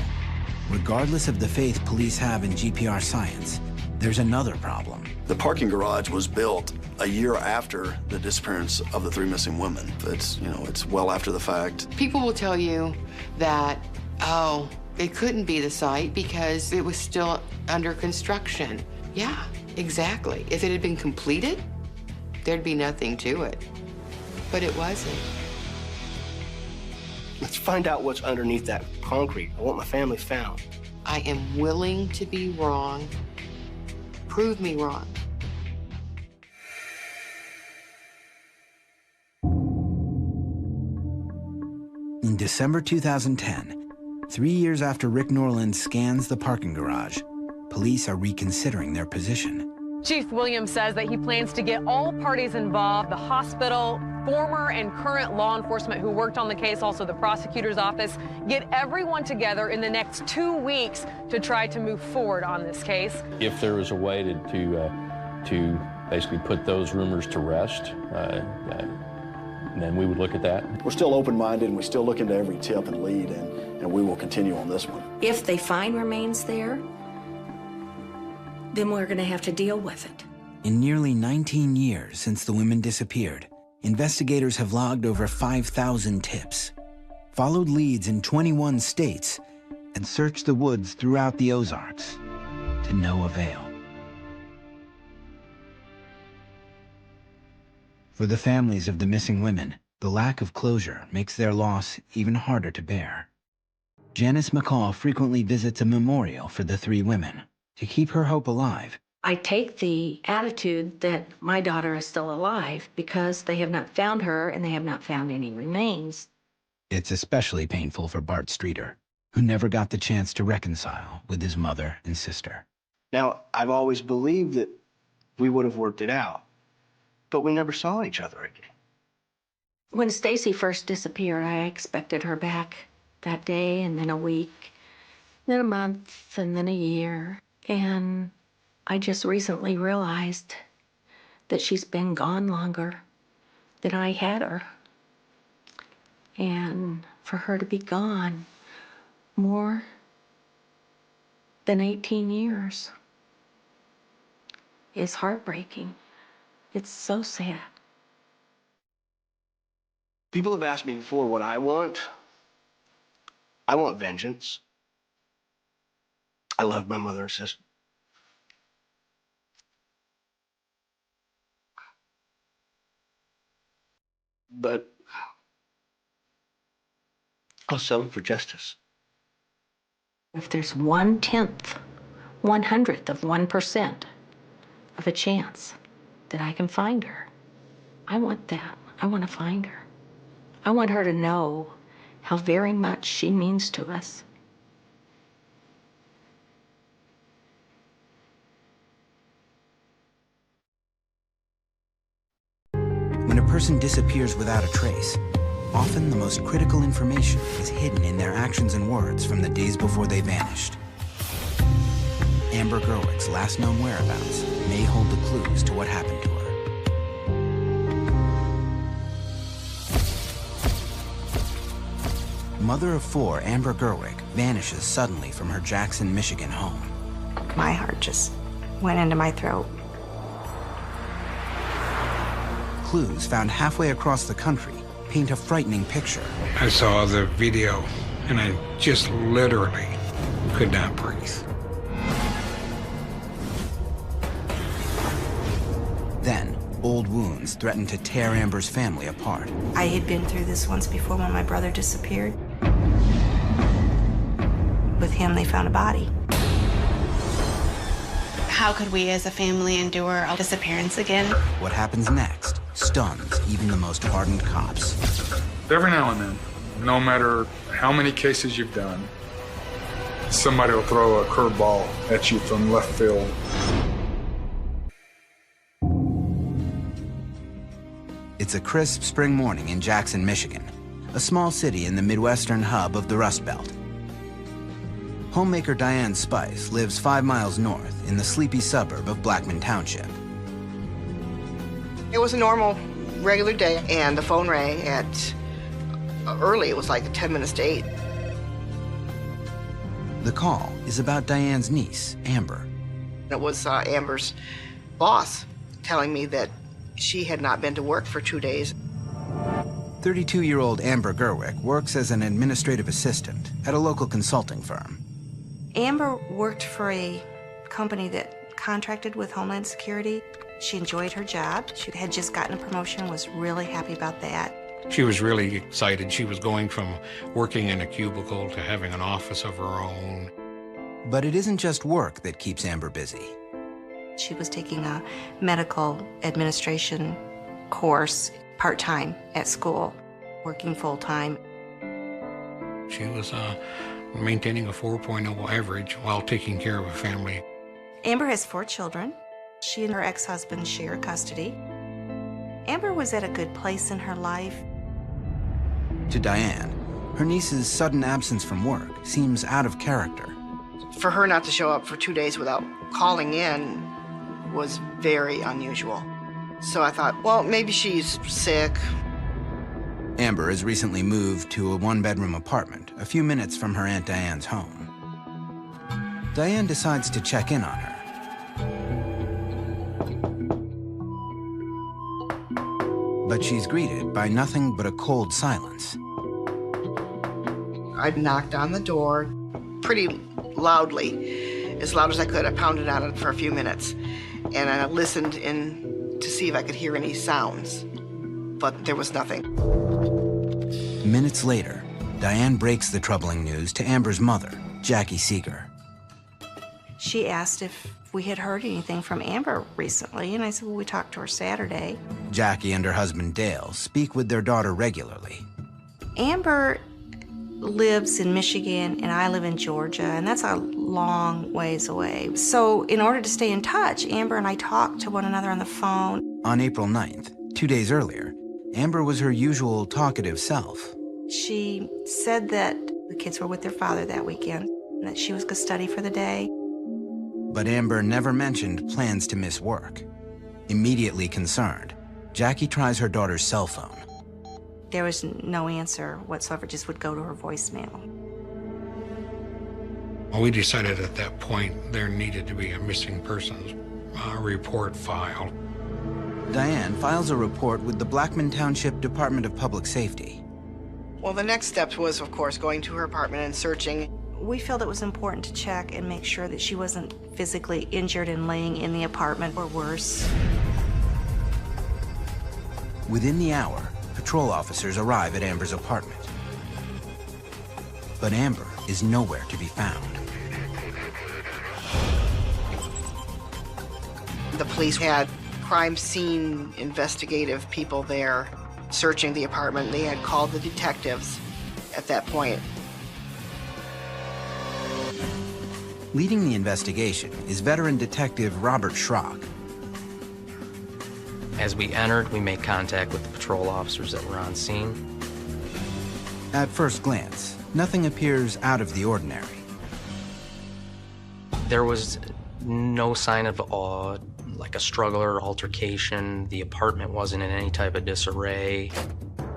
regardless of the faith police have in GPR science, there's another problem. The parking garage was built a year after the disappearance of the 3 missing women. It's, it's well after the fact. People will tell you that, oh, it couldn't be the site because it was still under construction. Yeah, exactly. If it had been completed, there'd be nothing to it. But it wasn't. Let's find out what's underneath that concrete. I want my family found. I am willing to be wrong. Prove me wrong. In December 2010, 3 years after Rick Norland scans the parking garage, police are reconsidering their position. Chief Williams says that he plans to get all parties involved, the hospital, former and current law enforcement who worked on the case, also the prosecutor's office, get everyone together in the next 2 weeks to try to move forward on this case. If there was a way to basically put those rumors to rest, then we would look at that. We're still open-minded, and we still look into every tip and lead, and we will continue on this one. If they find remains there, then we're going to have to deal with it. In nearly 19 years since the women disappeared, investigators have logged over 5,000 tips, followed leads in 21 states, and searched the woods throughout the Ozarks to no avail. For the families of the missing women, the lack of closure makes their loss even harder to bear. Janice McCall frequently visits a memorial for the 3 women to keep her hope alive. I take the attitude that my daughter is still alive because they have not found her and they have not found any remains. It's especially painful for Bart Streeter, who never got the chance to reconcile with his mother and sister. Now, I've always believed that we would have worked it out, but we never saw each other again. When Stacy first disappeared, I expected her back that day, and then a week, then a month, and then a year. And I just recently realized that she's been gone longer than I had her. And for her to be gone more than 18 years is heartbreaking. It's so sad. People have asked me before what I want. I want vengeance. I love my mother and sister. But I'll settle for justice. If there's 1/10, 1/100th of 1% of a chance that I can find her, I want that. I want to find her. I want her to know how very much she means to us. When a person disappears without a trace, often the most critical information is hidden in their actions and words from the days before they vanished. Amber Gerwick's last known whereabouts may hold the clues to what happened to her. Mother of 4, Amber Gerwick, vanishes suddenly from her Jackson, Michigan home. My heart just went into my throat. Clues found halfway across the country paint a frightening picture. I saw the video, and I just literally could not breathe. Then, old wounds threatened to tear Amber's family apart. I had been through this once before when my brother disappeared. With him, they found a body. How could we as a family endure a disappearance again? What happens next stuns even the most hardened cops. Every now and then, no matter how many cases you've done, somebody will throw a curveball at you from left field. It's a crisp spring morning in Jackson, Michigan, a small city in the Midwestern hub of the Rust Belt. Homemaker Diane Spice lives 5 miles north in the sleepy suburb of Blackman Township. It was a normal, regular day, and the phone rang at early. It was like 10 minutes to 8. The call is about Diane's niece, Amber. It was Amber's boss telling me that she had not been to work for 2 days. 32-year-old Amber Gerwick works as an administrative assistant at a local consulting firm. Amber worked for a company that contracted with Homeland Security. She enjoyed her job. She had just gotten a promotion, was really happy about that. She was really excited. She was going from working in a cubicle to having an office of her own. But it isn't just work that keeps Amber busy. She was taking a medical administration course part-time at school, working full-time. She was maintaining a 4.0 average while taking care of a family. Amber has 4 children. She and her ex-husband share custody. Amber was at a good place in her life. To Diane, her niece's sudden absence from work seems out of character. For her not to show up for 2 days without calling in was very unusual. So I thought, well, maybe she's sick. Amber has recently moved to a 1-bedroom apartment a few minutes from her Aunt Diane's home. Diane decides to check in on her. But she's greeted by nothing but a cold silence. I knocked on the door pretty loudly, as loud as I could. I pounded on it for a few minutes, and I listened in to see if I could hear any sounds, but there was nothing. Minutes later, Diane breaks the troubling news to Amber's mother, Jackie Seeger. She asked if we had heard anything from Amber recently, and I said, well, we talked to her Saturday. Jackie and her husband Dale speak with their daughter regularly. Amber lives in Michigan, and I live in Georgia, and that's a long ways away. So in order to stay in touch, Amber and I talked to one another on the phone. On April 9th, 2 days earlier, Amber was her usual talkative self. She said that the kids were with their father that weekend, and that she was going to study for the day. But Amber never mentioned plans to miss work. Immediately concerned, Jackie tries her daughter's cell phone. There was no answer whatsoever, just would go to her voicemail. Well, we decided at that point there needed to be a missing persons report filed. Diane files a report with the Blackman Township Department of Public Safety. Well, the next step was, of course, going to her apartment and searching. We felt it was important to check and make sure that she wasn't physically injured and laying in the apartment or worse. Within the hour, patrol officers arrive at Amber's apartment. But Amber is nowhere to be found. The police had crime scene investigative people there searching the apartment. They had called the detectives at that point. Leading the investigation is veteran detective Robert Schrock. As we entered, we made contact with the patrol officers that were on scene. At first glance, nothing appears out of the ordinary. There was no sign of like a struggle or altercation. The apartment wasn't in any type of disarray.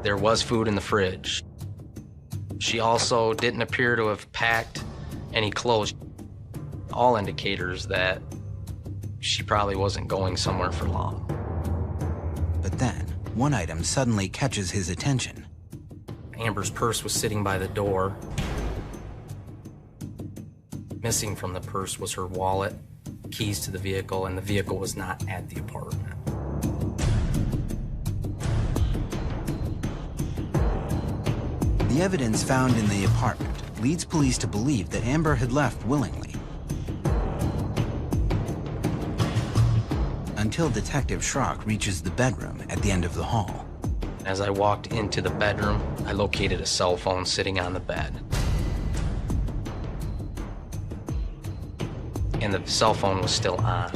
There was food in the fridge. She also didn't appear to have packed any clothes. All indicators that she probably wasn't going somewhere for long. But then, one item suddenly catches his attention. Amber's purse was sitting by the door. Missing from the purse was her wallet, keys to the vehicle, and the vehicle was not at the apartment. The evidence found in the apartment leads police to believe that Amber had left willingly. Until Detective Schrock reaches the bedroom at the end of the hall. As I walked into the bedroom, I located a cell phone sitting on the bed. And the cell phone was still on.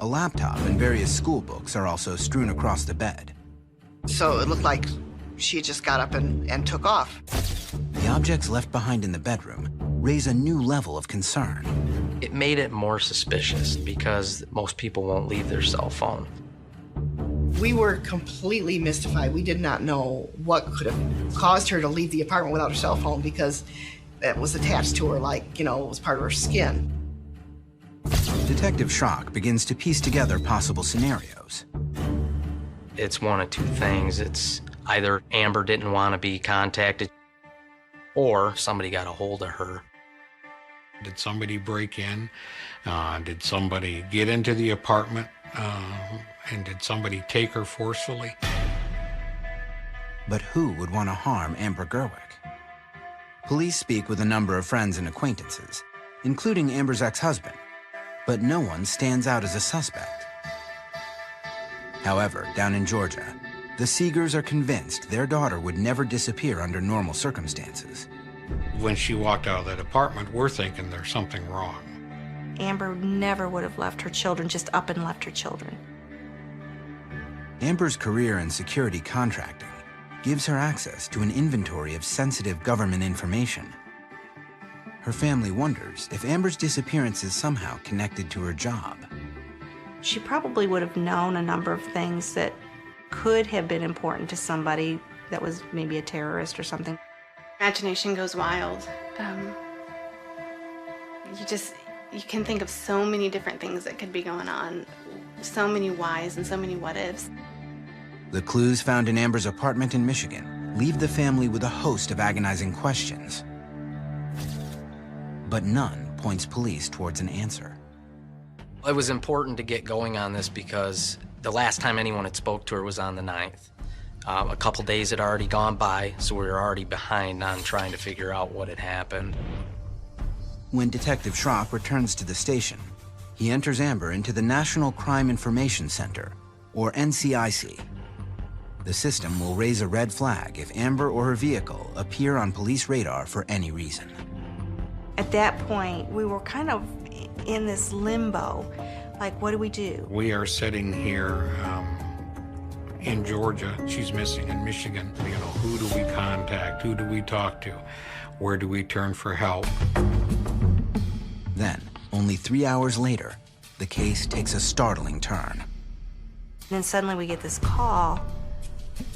A laptop and various school books are also strewn across the bed. So it looked like she just got up and took off. The objects left behind in the bedroom raise a new level of concern. It made it more suspicious because most people won't leave their cell phone. We were completely mystified. We did not know what could have caused her to leave the apartment without her cell phone, because it was attached to her like, you know, it was part of her skin. Detective Schrock begins to piece together possible scenarios. It's one of two things. It's either Amber didn't want to be contacted, or somebody got a hold of her. Did somebody break in? Did somebody get into the apartment? And did somebody take her forcefully? But who would want to harm Amber Gerwick? Police speak with a number of friends and acquaintances, including Amber's ex-husband, but no one stands out as a suspect. However, down in Georgia, The Seegers are convinced their daughter would never disappear under normal circumstances. When she walked out of that apartment, we're thinking there's something wrong. Amber never would have left her children, just up and left her children. Amber's career in security contracting gives her access to an inventory of sensitive government information. Her family wonders if Amber's disappearance is somehow connected to her job. She probably would have known a number of things that could have been important to somebody that was maybe a terrorist or something. Imagination goes wild. You can think of so many different things that could be going on, so many whys and so many what ifs. The clues found in Amber's apartment in Michigan leave the family with a host of agonizing questions. But none points police towards an answer. It was important to get going on this because the last time anyone had spoke to her was on the 9th. A couple days had already gone by, so we were already behind on trying to figure out what had happened. When Detective Schrock returns to the station, he enters Amber into the National Crime Information Center, or NCIC. The system will raise a red flag if Amber or her vehicle appear on police radar for any reason. At that point, we were kind of in this limbo. Like, what do we do? We are sitting here in Georgia. She's missing in Michigan. You know, who do we contact? Who do we talk to? Where do we turn for help? Then, only 3 hours later, the case takes a startling turn. And then suddenly we get this call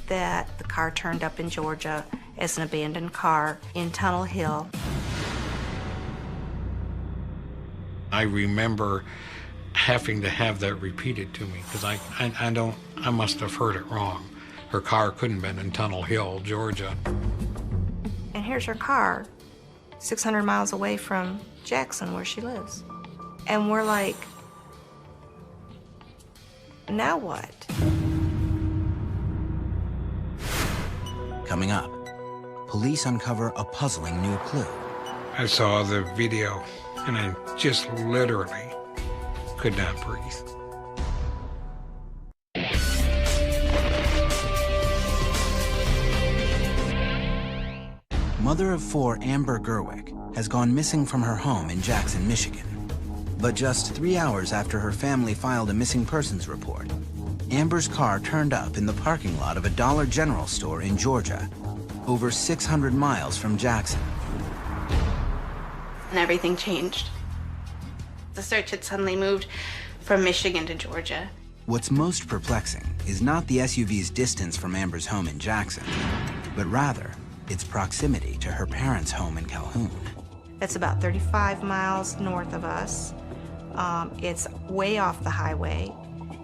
that the car turned up in Georgia as an abandoned car in Tunnel Hill. I remember having to have that repeated to me because I must have heard it wrong. Her car couldn't have been in Tunnel Hill, Georgia. And here's her car, 600 miles away from Jackson, where she lives. And we're like, now what? Coming up, police uncover a puzzling new clue. I saw the video and I just literally could not breathe. Mother of 4 Amber Gerwick has gone missing from her home in Jackson, Michigan. But just 3 hours after her family filed a missing persons report, Amber's car turned up in the parking lot of a Dollar General store in Georgia, over 600 miles from Jackson. And everything changed. The search had suddenly moved from Michigan to Georgia. What's most perplexing is not the SUV's distance from Amber's home in Jackson, but rather its proximity to her parents' home in Calhoun. That's about 35 miles north of us. It's way off the highway.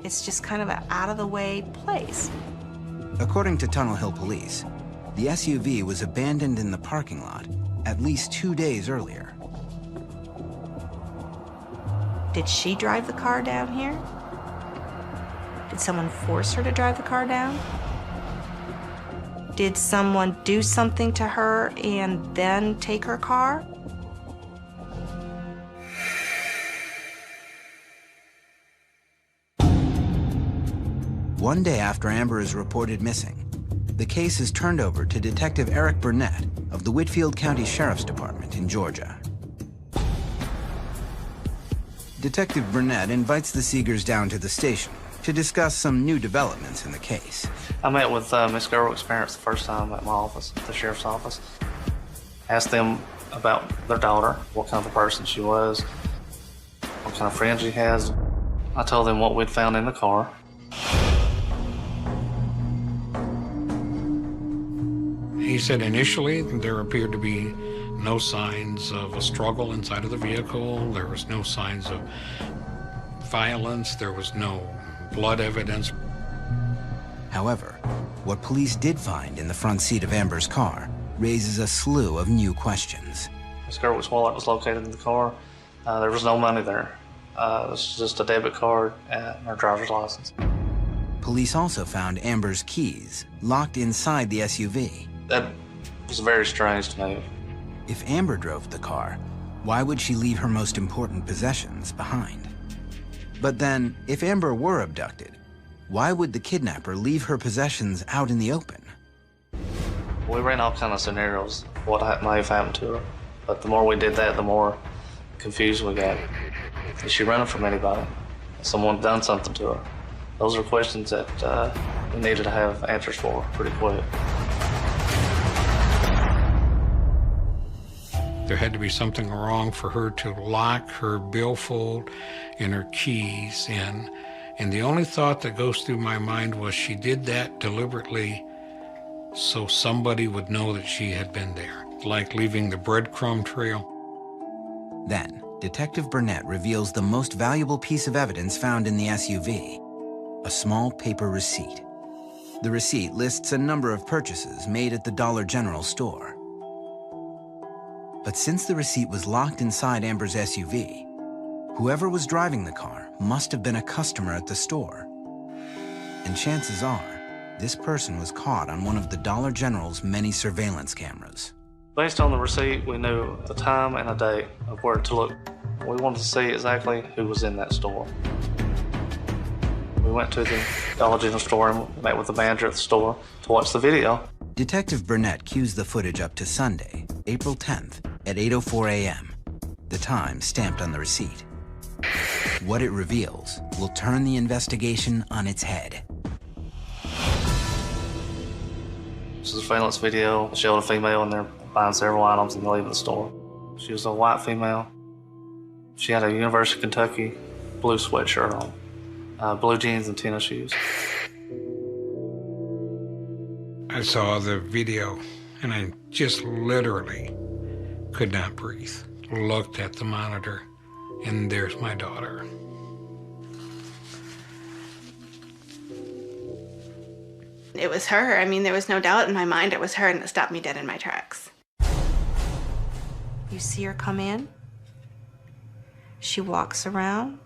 It's just kind of an out-of-the-way place. According to Tunnel Hill Police, the SUV was abandoned in the parking lot at least 2 days earlier. Did she drive the car down here? Did someone force her to drive the car down? Did someone do something to her and then take her car? One day after Amber is reported missing, the case is turned over to Detective Eric Burnett of the Whitfield County Sheriff's Department in Georgia. Detective Burnett invites the Seegers down to the station to discuss some new developments in the case. I met with Miss Gerwick's parents the first time at my office, the sheriff's office. Asked them about their daughter, what kind of a person she was, what kind of friends she has. I told them what we'd found in the car. He said initially there appeared to be no signs of a struggle inside of the vehicle. There was no signs of violence. There was no blood evidence. However, what police did find in the front seat of Amber's car raises a slew of new questions. Miss Gerwick's wallet was located in the car. There was no money there. It was just a debit card and her driver's license. Police also found Amber's keys locked inside the SUV. That was very strange to me. If Amber drove the car, why would she leave her most important possessions behind? But then, if Amber were abducted, Why would the kidnapper leave her possessions out in the open? We ran all kind of scenarios, what might have happened to her. But the more we did that, the more confused we got. Is she running from anybody? Has someone done something to her? Those are questions that we needed to have answers for pretty quick. There had to be something wrong for her to lock her billfold and her keys in. And the only thought that goes through my mind was she did that deliberately so somebody would know that she had been there, like leaving the breadcrumb trail. Then, Detective Burnett reveals the most valuable piece of evidence found in the SUV, a small paper receipt. The receipt lists a number of purchases made at the Dollar General store. But since the receipt was locked inside Amber's SUV, whoever was driving the car must have been a customer at the store. And chances are, this person was caught on one of the Dollar General's many surveillance cameras. Based on the receipt, we knew the time and a date of where to look. We wanted to see exactly who was in that store. We went to the Dollar General store and met with the manager at the store to watch the video. Detective Burnett cues the footage up to Sunday, April 10th at 8:04 a.m., the time stamped on the receipt. What it reveals will turn the investigation on its head. This is a surveillance video. It showed a female in there buying several items and leaving the store. She was a white female. She had a University of Kentucky blue sweatshirt on, blue jeans and tennis shoes. I saw the video and I just literally could not breathe. Looked at the monitor and there's my daughter. It was her. I mean, there was no doubt in my mind it was her, and it stopped me dead in my tracks. You see her come in. She walks around.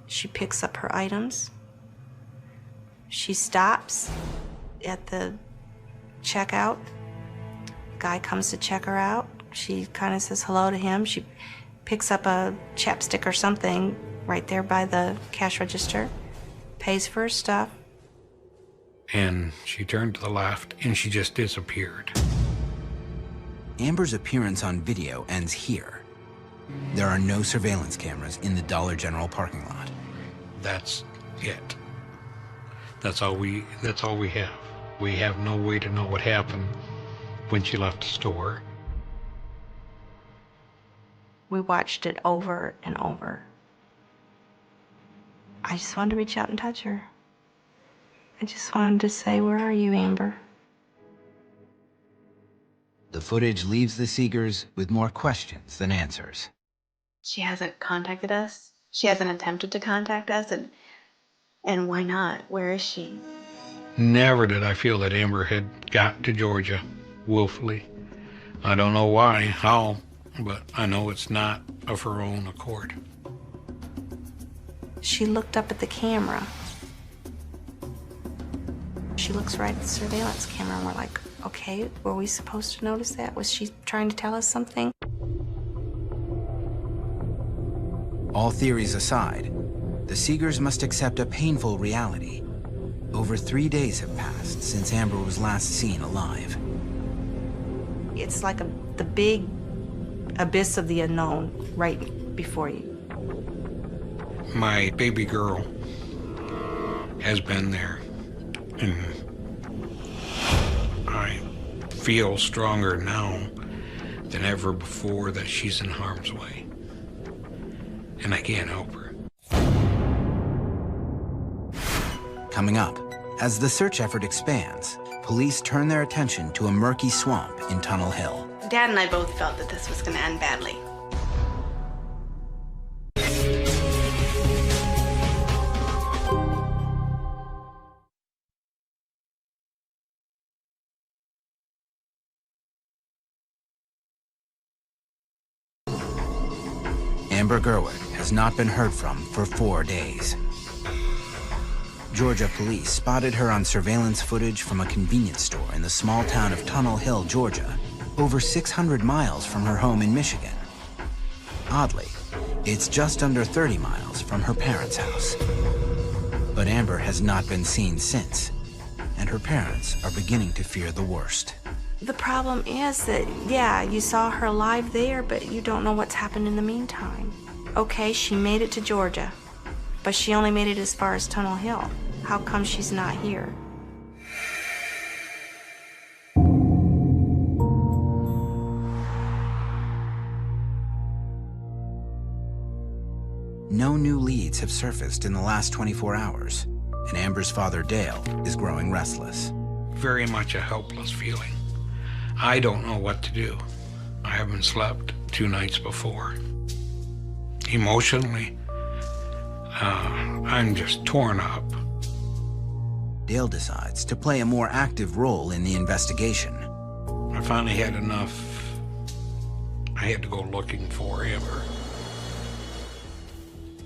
She picks up her items. She stops at the checkout. Guy comes to check her out. She kind of says hello to him. She picks up a chapstick or something right there by the cash register, pays for her stuff. And she turned to the left and she just disappeared. Amber's appearance on video ends here. There are no surveillance cameras in the Dollar General parking lot. That's it. That's all we have. We have no way to know what happened when she left the store. We watched it over and over. I just wanted to reach out and touch her. I just wanted to say, where are you, Amber? The footage leaves the Seegers with more questions than answers. She hasn't contacted us. She hasn't attempted to contact us, and why not? Where is she? Never did I feel that Amber had got to Georgia willfully. I don't know why, how, but I know it's not of her own accord. She looked up at the camera. She looks right at the surveillance camera, and we're like, okay, were we supposed to notice that? Was she trying to tell us something? All theories aside, the Seegers must accept a painful reality. Over 3 days have passed since Amber was last seen alive. It's like the big abyss of the unknown right before you. My baby girl has been there, and I feel stronger now than ever before that she's in harm's way, and I can't help her. Coming up, as the search effort expands, police turn their attention to a murky swamp in Tunnel Hill. Dad and I both felt that this was going to end badly. Amber Gerwig has not been heard from for 4 days. Georgia police spotted her on surveillance footage from a convenience store in the small town of Tunnel Hill, Georgia, over 600 miles from her home in Michigan. Oddly, it's just under 30 miles from her parents' house. But Amber has not been seen since, and her parents are beginning to fear the worst. The problem is that, yeah, you saw her alive there, but you don't know what's happened in the meantime. Okay, she made it to Georgia, but she only made it as far as Tunnel Hill. How come she's not here? No new leads have surfaced in the last 24 hours, and Amber's father, Dale, is growing restless. Very much a helpless feeling. I don't know what to do. I haven't slept 2 nights before. Emotionally, I'm just torn up. Dale decides to play a more active role in the investigation. I finally had enough. I had to go looking for Amber.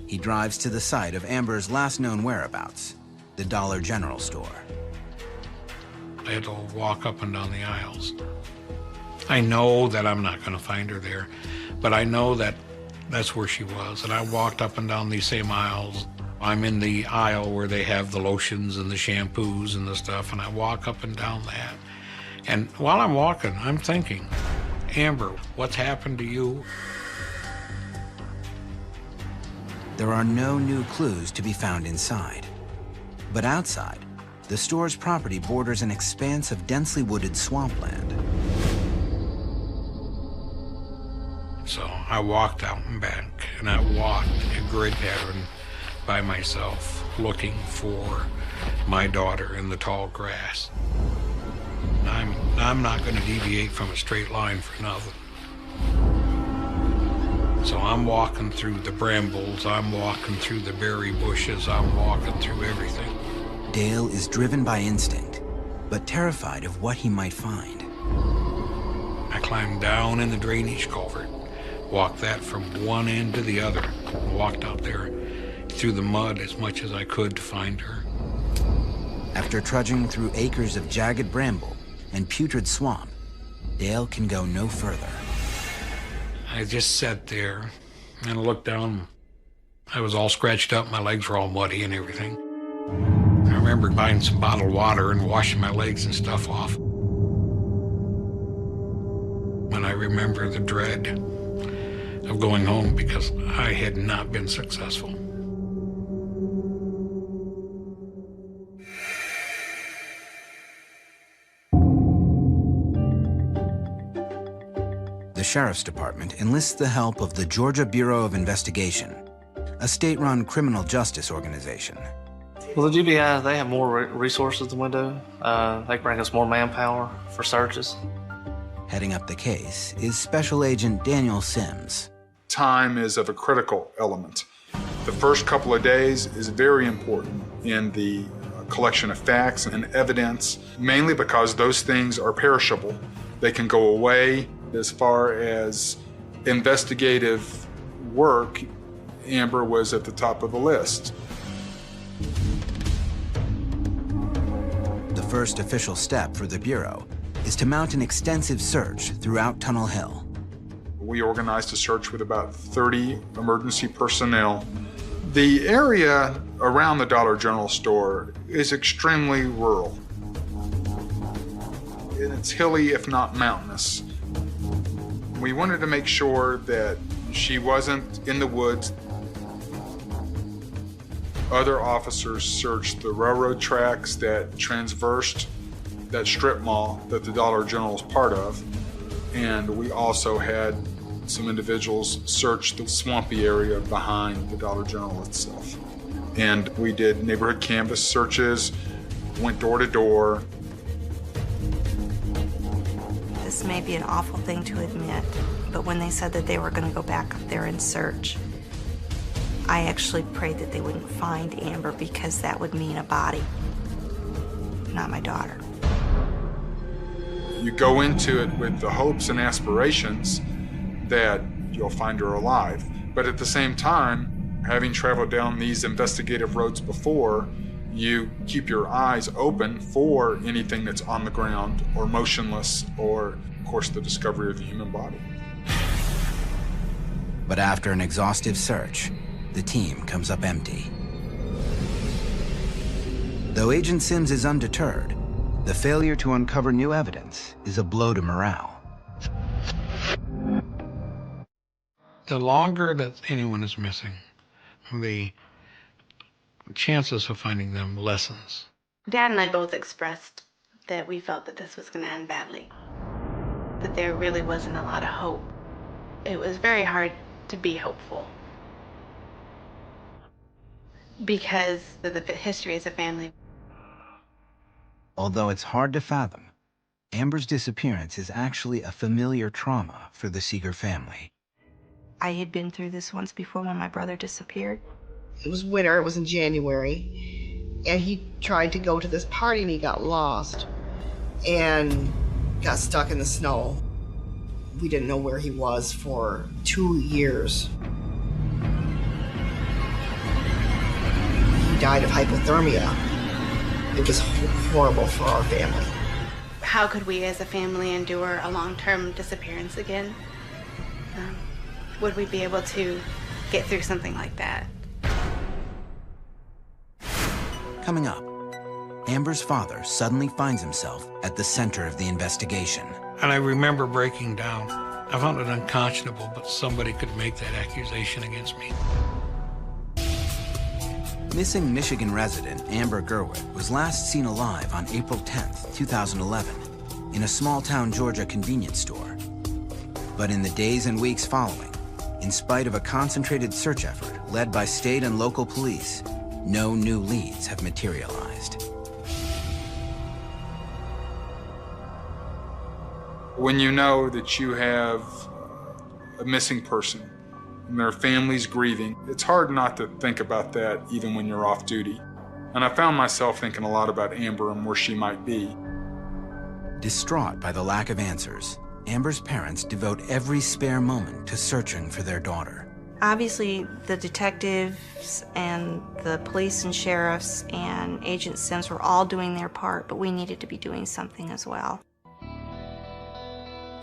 He drives to the site of Amber's last known whereabouts, the Dollar General store. I had to walk up and down the aisles. I know that I'm not going to find her there, but I know that that's where she was. And I walked up and down these same aisles. I'm in the aisle where they have the lotions and the shampoos and the stuff, and I walk up and down that. And while I'm walking, I'm thinking, Amber, what's happened to you? There are no new clues to be found inside. But outside, the store's property borders an expanse of densely wooded swampland. So I walked out and back, and I walked a grid pattern by myself, looking for my daughter in the tall grass. I'm not going to deviate from a straight line for nothing. So I'm walking through the brambles, I'm walking through the berry bushes, I'm walking through everything. Dale is driven by instinct, but terrified of what he might find. I climbed down in the drainage culvert, walked that from one end to the other, and walked out there through the mud as much as I could to find her. After trudging through acres of jagged bramble and putrid swamp, Dale can go no further. I just sat there and looked down. I was all scratched up, my legs were all muddy and everything. I remember buying some bottled water and washing my legs and stuff off. And I remember the dread of going home because I had not been successful. The Sheriff's Department enlists the help of the Georgia Bureau of Investigation, a state-run criminal justice organization. Well, the GBI, they have more resources than we do. They bring us more manpower for searches. Heading up the case is Special Agent Daniel Sims. Time is of a critical element. The first couple of days is very important in the collection of facts and evidence, mainly because those things are perishable. They can go away. As far as investigative work, Amber was at the top of the list. The first official step for the Bureau is to mount an extensive search throughout Tunnel Hill. We organized a search with about 30 emergency personnel. The area around the Dollar General store is extremely rural. It's hilly, if not mountainous. We wanted to make sure that she wasn't in the woods. Other officers searched the railroad tracks that transversed that strip mall that the Dollar General is part of. And we also had some individuals search the swampy area behind the Dollar General itself. And we did neighborhood canvas searches, went door to door. This may be an awful thing to admit, but when they said that they were going to go back up there and search, I actually prayed that they wouldn't find Amber because that would mean a body, not my daughter. You go into it with the hopes and aspirations that you'll find her alive. But at the same time, having traveled down these investigative roads before, you keep your eyes open for anything that's on the ground or motionless, or, of course, the discovery of the human body. But after an exhaustive search, the team comes up empty. Though Agent Sims is undeterred, the failure to uncover new evidence is a blow to morale. The longer that anyone is missing, the chances of finding them lessens. Dad and I both expressed that we felt that this was going to end badly, that there really wasn't a lot of hope. It was very hard to be hopeful because of the history as a family. Although it's hard to fathom, Amber's disappearance is actually a familiar trauma for the Seeger family. I had been through this once before when my brother disappeared. It was winter, it was in January, and he tried to go to this party and he got lost and got stuck in the snow. We didn't know where he was for 2 years. He died of hypothermia. It was horrible for our family. How could we as a family endure a long-term disappearance again? Would we be able to get through something like that? Coming up, Amber's father suddenly finds himself at the center of the investigation. And I remember breaking down. I found it unconscionable, but somebody could make that accusation against me. Missing Michigan resident Amber Gerwit was last seen alive on April 10th, 2011, in a small-town Georgia convenience store. But in the days and weeks following, in spite of a concentrated search effort led by state and local police, no new leads have materialized. When you know that you have a missing person and their family's grieving, it's hard not to think about that even when you're off duty. And I found myself thinking a lot about Amber and where she might be. Distraught by the lack of answers, Amber's parents devote every spare moment to searching for their daughter. Obviously, the detectives and the police and sheriffs and Agent Sims were all doing their part, but we needed to be doing something as well.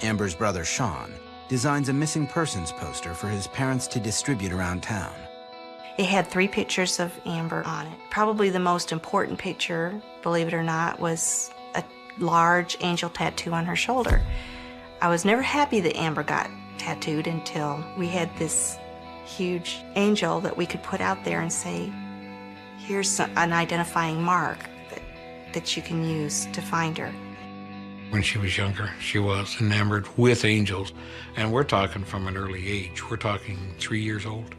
Amber's brother, Sean, designs a missing persons poster for his parents to distribute around town. It had 3 pictures of Amber on it. Probably the most important picture, believe it or not, was a large angel tattoo on her shoulder. I was never happy that Amber got tattooed until we had this huge angel that we could put out there and say, here's an identifying mark that you can use to find her. When she was younger, she was enamored with angels, and we're talking from an early age. We're talking 3 years old.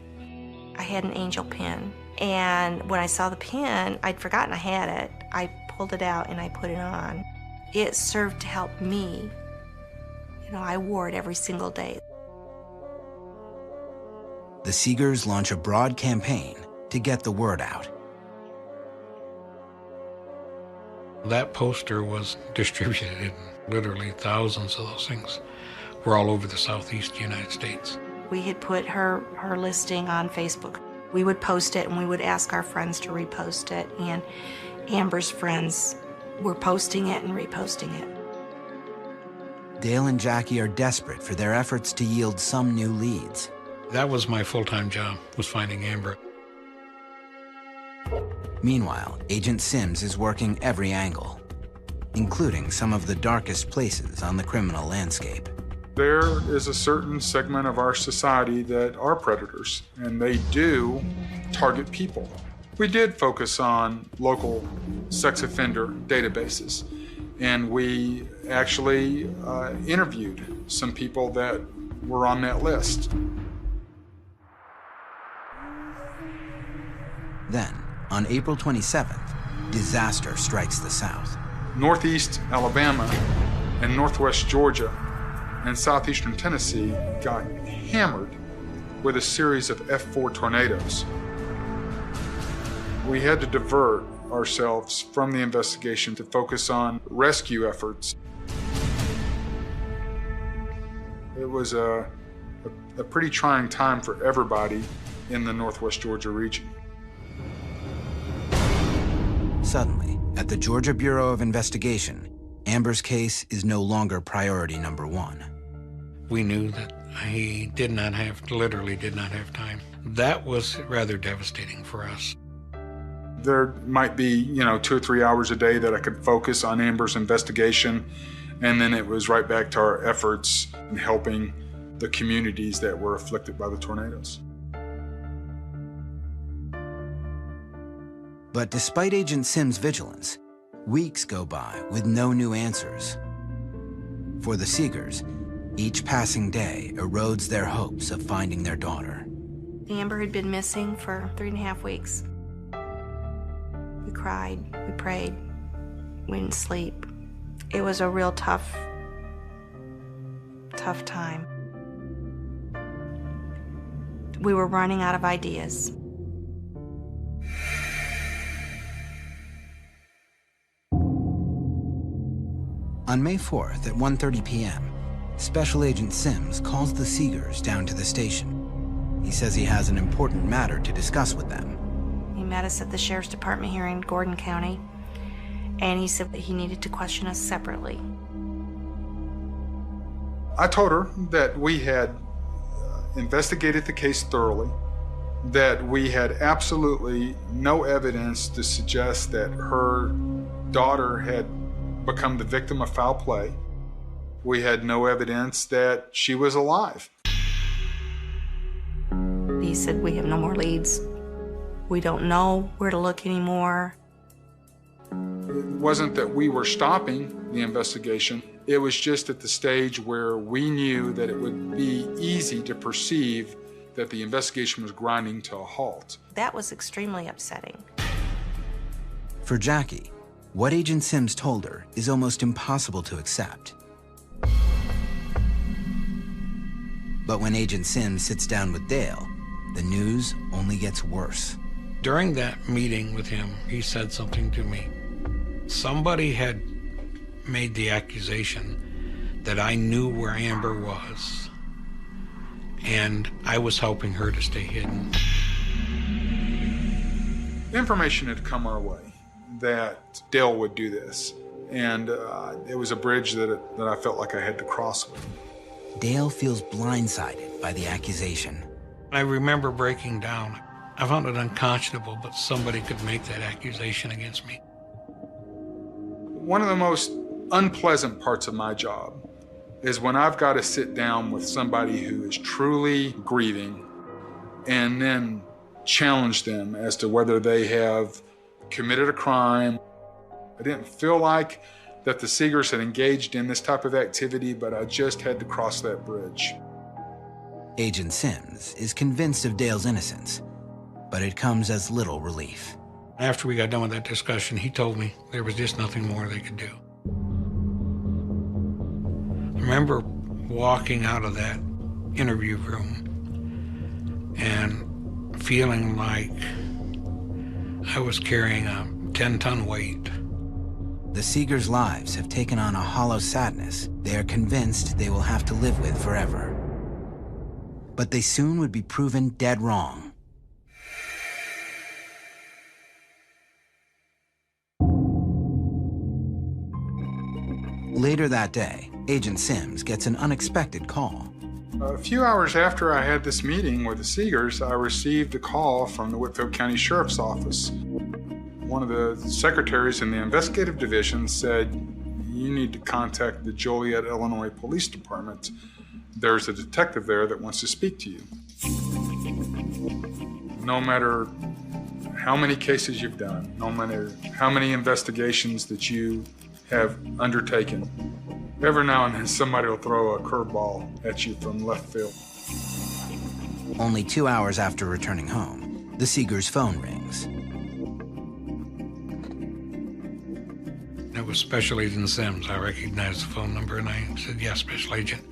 I had an angel pin, and when I saw the pin, I'd forgotten I had it. I pulled it out and I put it on. It served to help me. You know, I wore it every single day. The Seegers launch a broad campaign to get the word out. That poster was distributed in literally thousands of those things. We're all over the southeast United States. We had put her listing on Facebook. We would post it and we would ask our friends to repost it, and Amber's friends were posting it and reposting it. Dale and Jackie are desperate for their efforts to yield some new leads. That was my full-time job, was finding Amber. Meanwhile, Agent Sims is working every angle, including some of the darkest places on the criminal landscape. There is a certain segment of our society that are predators, and they do target people. We did focus on local sex offender databases, and we actually interviewed some people that were on that list. Then, on April 27th, disaster strikes the South. Northeast Alabama and Northwest Georgia and Southeastern Tennessee got hammered with a series of F4 tornadoes. We had to divert ourselves from the investigation to focus on rescue efforts. It was a pretty trying time for everybody in the Northwest Georgia region. Suddenly, at the Georgia Bureau of Investigation, Amber's case is no longer priority number 1. We knew that he literally did not have time. That was rather devastating for us. There might be, 2 or 3 hours a day that I could focus on Amber's investigation, and then it was right back to our efforts in helping the communities that were afflicted by the tornadoes. But despite Agent Sims' vigilance, weeks go by with no new answers. For the Seegers, each passing day erodes their hopes of finding their daughter. Amber had been missing for 3.5 weeks. We cried, we prayed, we didn't sleep. It was a real tough time. We were running out of ideas. On May 4th at 1:30 p.m., Special Agent Sims calls the Seegers down to the station. He says he has an important matter to discuss with them. He met us at the Sheriff's Department here in Gordon County, and he said that he needed to question us separately. I told her that we had investigated the case thoroughly, that we had absolutely no evidence to suggest that her daughter had become the victim of foul play. We had no evidence that she was alive. He said, we have no more leads. We don't know where to look anymore. It wasn't that we were stopping the investigation. It was just at the stage where we knew that it would be easy to perceive that the investigation was grinding to a halt. That was extremely upsetting. For Jackie, what Agent Sims told her is almost impossible to accept. But when Agent Sims sits down with Dale, the news only gets worse. During that meeting with him, he said something to me. Somebody had made the accusation that I knew where Amber was, and I was helping her to stay hidden. Information had come our way that Dale would do this, and it was a bridge that I felt like I had to cross with him. Dale feels blindsided by the accusation. I remember breaking down. I found it unconscionable, but somebody could make that accusation against me. One of the most unpleasant parts of my job is when I've got to sit down with somebody who is truly grieving and then challenge them as to whether they have committed a crime. I didn't feel like that the Seegers had engaged in this type of activity, but I just had to cross that bridge. Agent Sims is convinced of Dale's innocence, but it comes as little relief. After we got done with that discussion, he told me there was just nothing more they could do. I remember walking out of that interview room and feeling like I was carrying a 10-ton weight. The Seegers' lives have taken on a hollow sadness they are convinced they will have to live with forever. But they soon would be proven dead wrong. Later that day, Agent Sims gets an unexpected call. A few hours after I had this meeting with the Seegers, I received a call from the Whitfield County Sheriff's Office. One of the secretaries in the investigative division said, "You need to contact the Joliet, Illinois Police Department. There's a detective there that wants to speak to you." No matter how many cases you've done, no matter how many investigations that you have undertaken, every now and then somebody will throw a curveball at you from left field. Only 2 hours after returning home, the Seegers' phone rings. It was Special Agent Sims. I recognized the phone number, and I said, "Yes, Special Agent."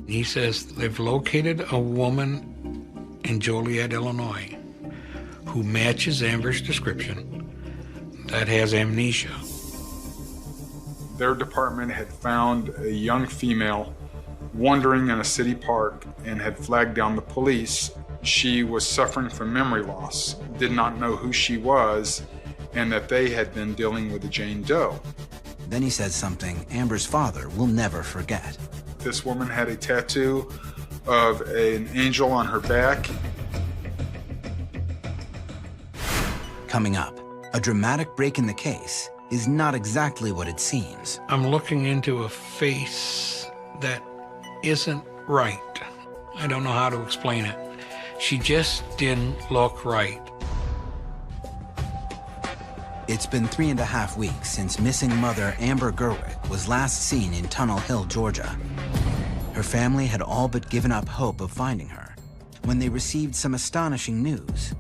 He says they've located a woman in Joliet, Illinois, who matches Amber's description, that has amnesia. Their department had found a young female wandering in a city park and had flagged down the police. She was suffering from memory loss, did not know who she was, and that they had been dealing with a Jane Doe. Then he says something Amber's father will never forget. This woman had a tattoo of an angel on her back. Coming up, A dramatic break in the case is not exactly what it seems. I'm looking into a face that isn't right. I don't know how to explain it. She just didn't look right. It's been 3.5 weeks since missing mother Amber Gerwick was last seen in Tunnel Hill, Georgia. Her family had all but given up hope of finding her when they received some astonishing news.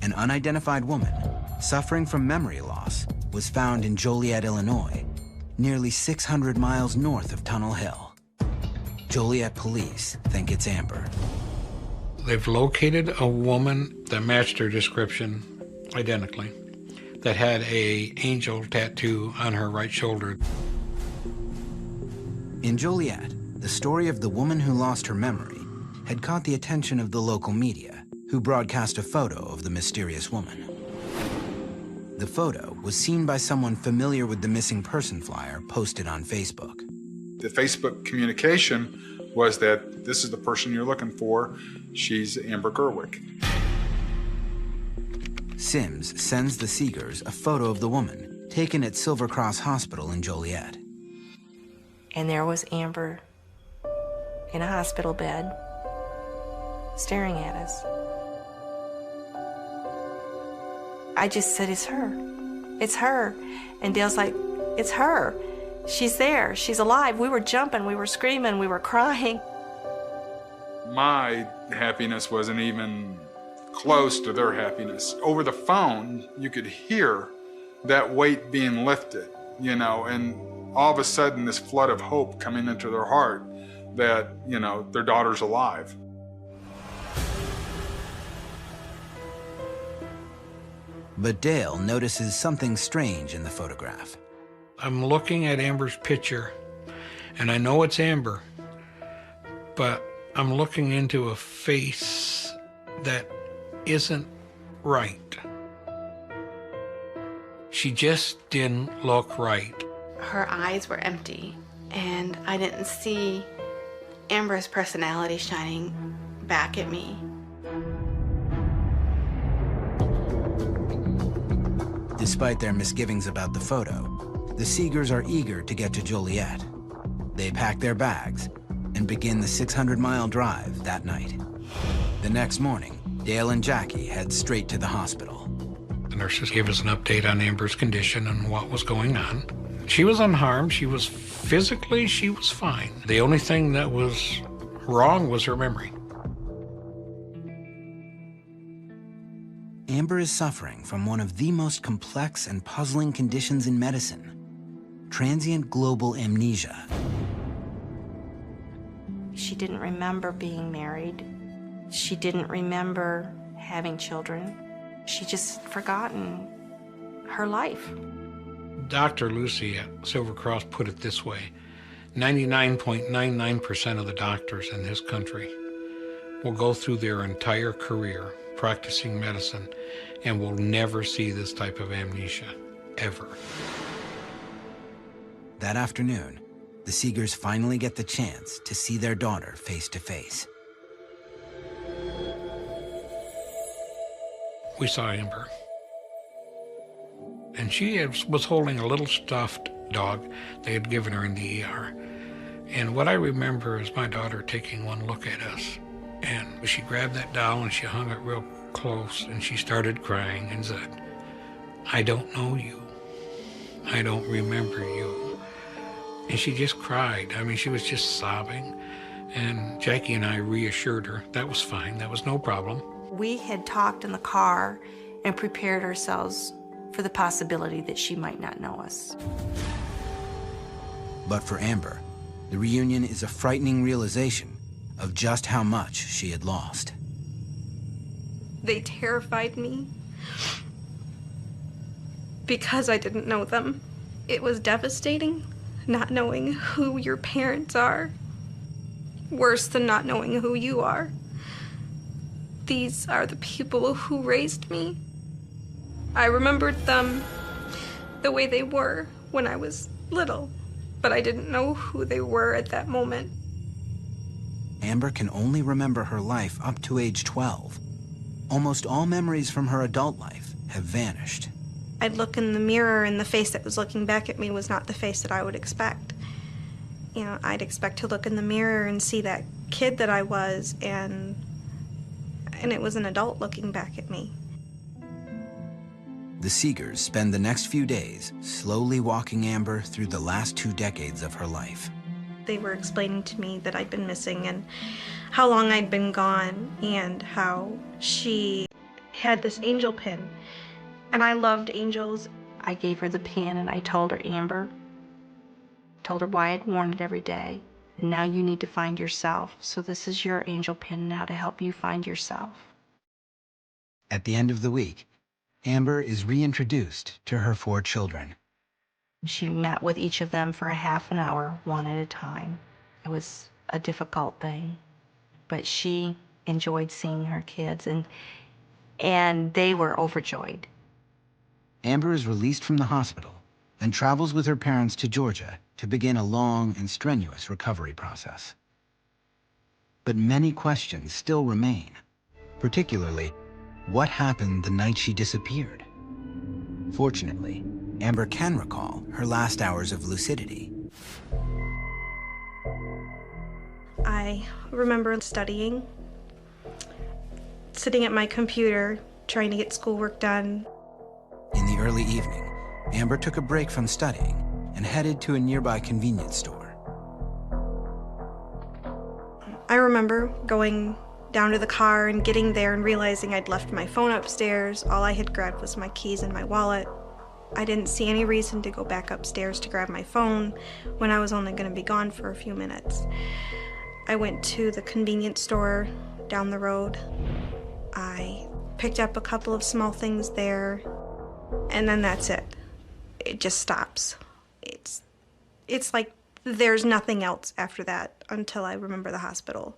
An unidentified woman suffering from memory loss was found in Joliet, Illinois, nearly 600 miles north of Tunnel Hill. Joliet police think it's Amber. They've located a woman that matched her description identically, that had an angel tattoo on her right shoulder. In Joliet, the story of the woman who lost her memory had caught the attention of the local media, who broadcast a photo of the mysterious woman. The photo was seen by someone familiar with the missing person flyer posted on Facebook. The Facebook communication was that this is the person you're looking for. She's Amber Gerwick. Sims sends the Seegers a photo of the woman taken at Silver Cross Hospital in Joliet. And there was Amber in a hospital bed, staring at us. I just said, it's her. It's her. And Dale's like, it's her. She's there. She's alive. We were jumping. We were screaming. We were crying. My happiness wasn't even close to their happiness. Over the phone, you could hear that weight being lifted, you know, and all of a sudden this flood of hope coming into their heart that, you know, their daughter's alive. But Dale notices something strange in the photograph. I'm looking at Amber's picture, and I know it's Amber, but I'm looking into a face that isn't right. She just didn't look right. Her eyes were empty, and I didn't see Amber's personality shining back at me. Despite their misgivings about the photo, the Seegers are eager to get to Joliet. They pack their bags and begin the 600-mile drive that night. The next morning, Dale and Jackie head straight to the hospital. The nurses gave us an update on Amber's condition and what was going on. She was unharmed. She was fine. The only thing that was wrong was her memory. Amber is suffering from one of the most complex and puzzling conditions in medicine, transient global amnesia. She didn't remember being married. She didn't remember having children. She just forgotten her life. Dr. Lucy at Silver Cross put it this way: 99.99% of the doctors in this country will go through their entire career practicing medicine and will never see this type of amnesia, ever. That afternoon, the Seegers finally get the chance to see their daughter face to face. We saw Amber, and she was holding a little stuffed dog they had given her in the ER. And what I remember is my daughter taking one look at us, and she grabbed that doll and she hung it real close, and she started crying and said, "I don't know you. I don't remember you." And she just cried. I mean, she was just sobbing. And Jackie and I reassured her that was fine, that was no problem. We had talked in the car and prepared ourselves for the possibility that she might not know us. But for Amber, the reunion is a frightening realization of just how much she had lost. They terrified me because I didn't know them. It was devastating not knowing who your parents are. Worse than not knowing who you are. These are the people who raised me. I remembered them the way they were when I was little, but I didn't know who they were at that moment. Amber can only remember her life up to age 12. Almost all memories from her adult life have vanished. I'd look in the mirror and the face that was looking back at me was not the face that I would expect. You know, I'd expect to look in the mirror and see that kid that I was, and it was an adult looking back at me. The Seegers spend the next few days slowly walking Amber through the last 2 decades of her life. They were explaining to me that I'd been missing and how long I'd been gone, and how she had this angel pin. And I loved angels. I gave her the pin and I told her, Amber, told her why I'd worn it every day. And now you need to find yourself. So this is your angel pin now to help you find yourself. At the end of the week, Amber is reintroduced to her 4 children. She met with each of them for a half an hour, one at a time. It was a difficult thing, but she enjoyed seeing her kids, and they were overjoyed. Amber is released from the hospital and travels with her parents to Georgia to begin a long and strenuous recovery process. But many questions still remain, particularly what happened the night she disappeared. Fortunately, Amber can recall her last hours of lucidity. I remember studying, sitting at my computer, trying to get schoolwork done. In the early evening, Amber took a break from studying and headed to a nearby convenience store. I remember going down to the car and getting there and realizing I'd left my phone upstairs. All I had grabbed was my keys and my wallet. I didn't see any reason to go back upstairs to grab my phone when I was only going to be gone for a few minutes. I went to the convenience store down the road. I picked up a couple of small things there, and then that's it. It just stops. It's like there's nothing else after that until I remember the hospital.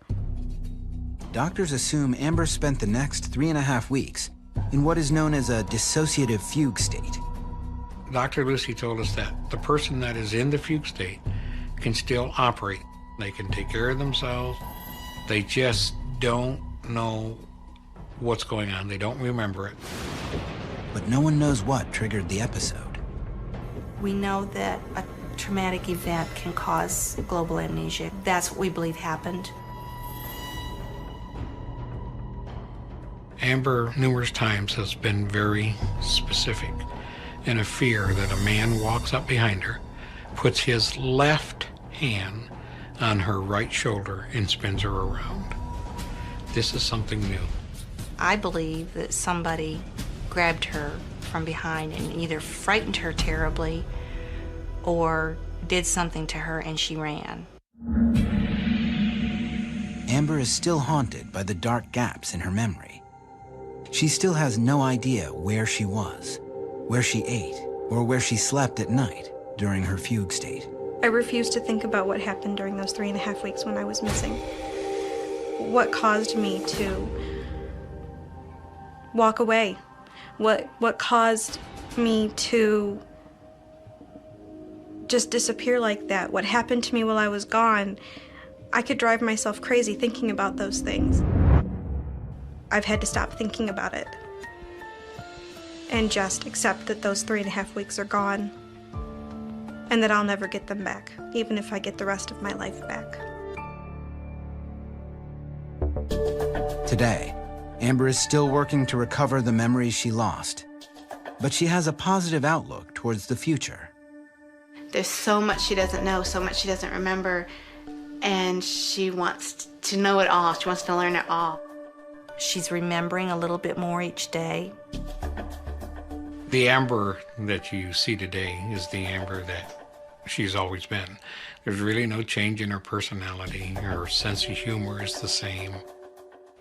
Doctors assume Amber spent the next 3.5 weeks in what is known as a dissociative fugue state. Dr. Lucy told us that the person that is in the fugue state can still operate. They can take care of themselves. They just don't know what's going on. They don't remember it. But no one knows what triggered the episode. We know that a traumatic event can cause global amnesia. That's what we believe happened. Amber numerous times has been very specific in a fear that a man walks up behind her, puts his left hand on her right shoulder and spins her around. This is something new. I believe that somebody grabbed her from behind and either frightened her terribly or did something to her and she ran. Amber is still haunted by the dark gaps in her memory. She still has no idea where she was, where she ate, or where she slept at night during her fugue state. I refuse to think about what happened during those 3.5 weeks when I was missing. What caused me to walk away? What caused me to just disappear like that? What happened to me while I was gone? I could drive myself crazy thinking about those things. I've had to stop thinking about it and just accept that those 3.5 weeks are gone and that I'll never get them back, even if I get the rest of my life back. Today, Amber is still working to recover the memories she lost, but she has a positive outlook towards the future. There's so much she doesn't know, so much she doesn't remember, and she wants to know it all. She wants to learn it all. She's remembering a little bit more each day. The Amber that you see today is the Amber that she's always been. There's really no change in her personality. Her sense of humor is the same.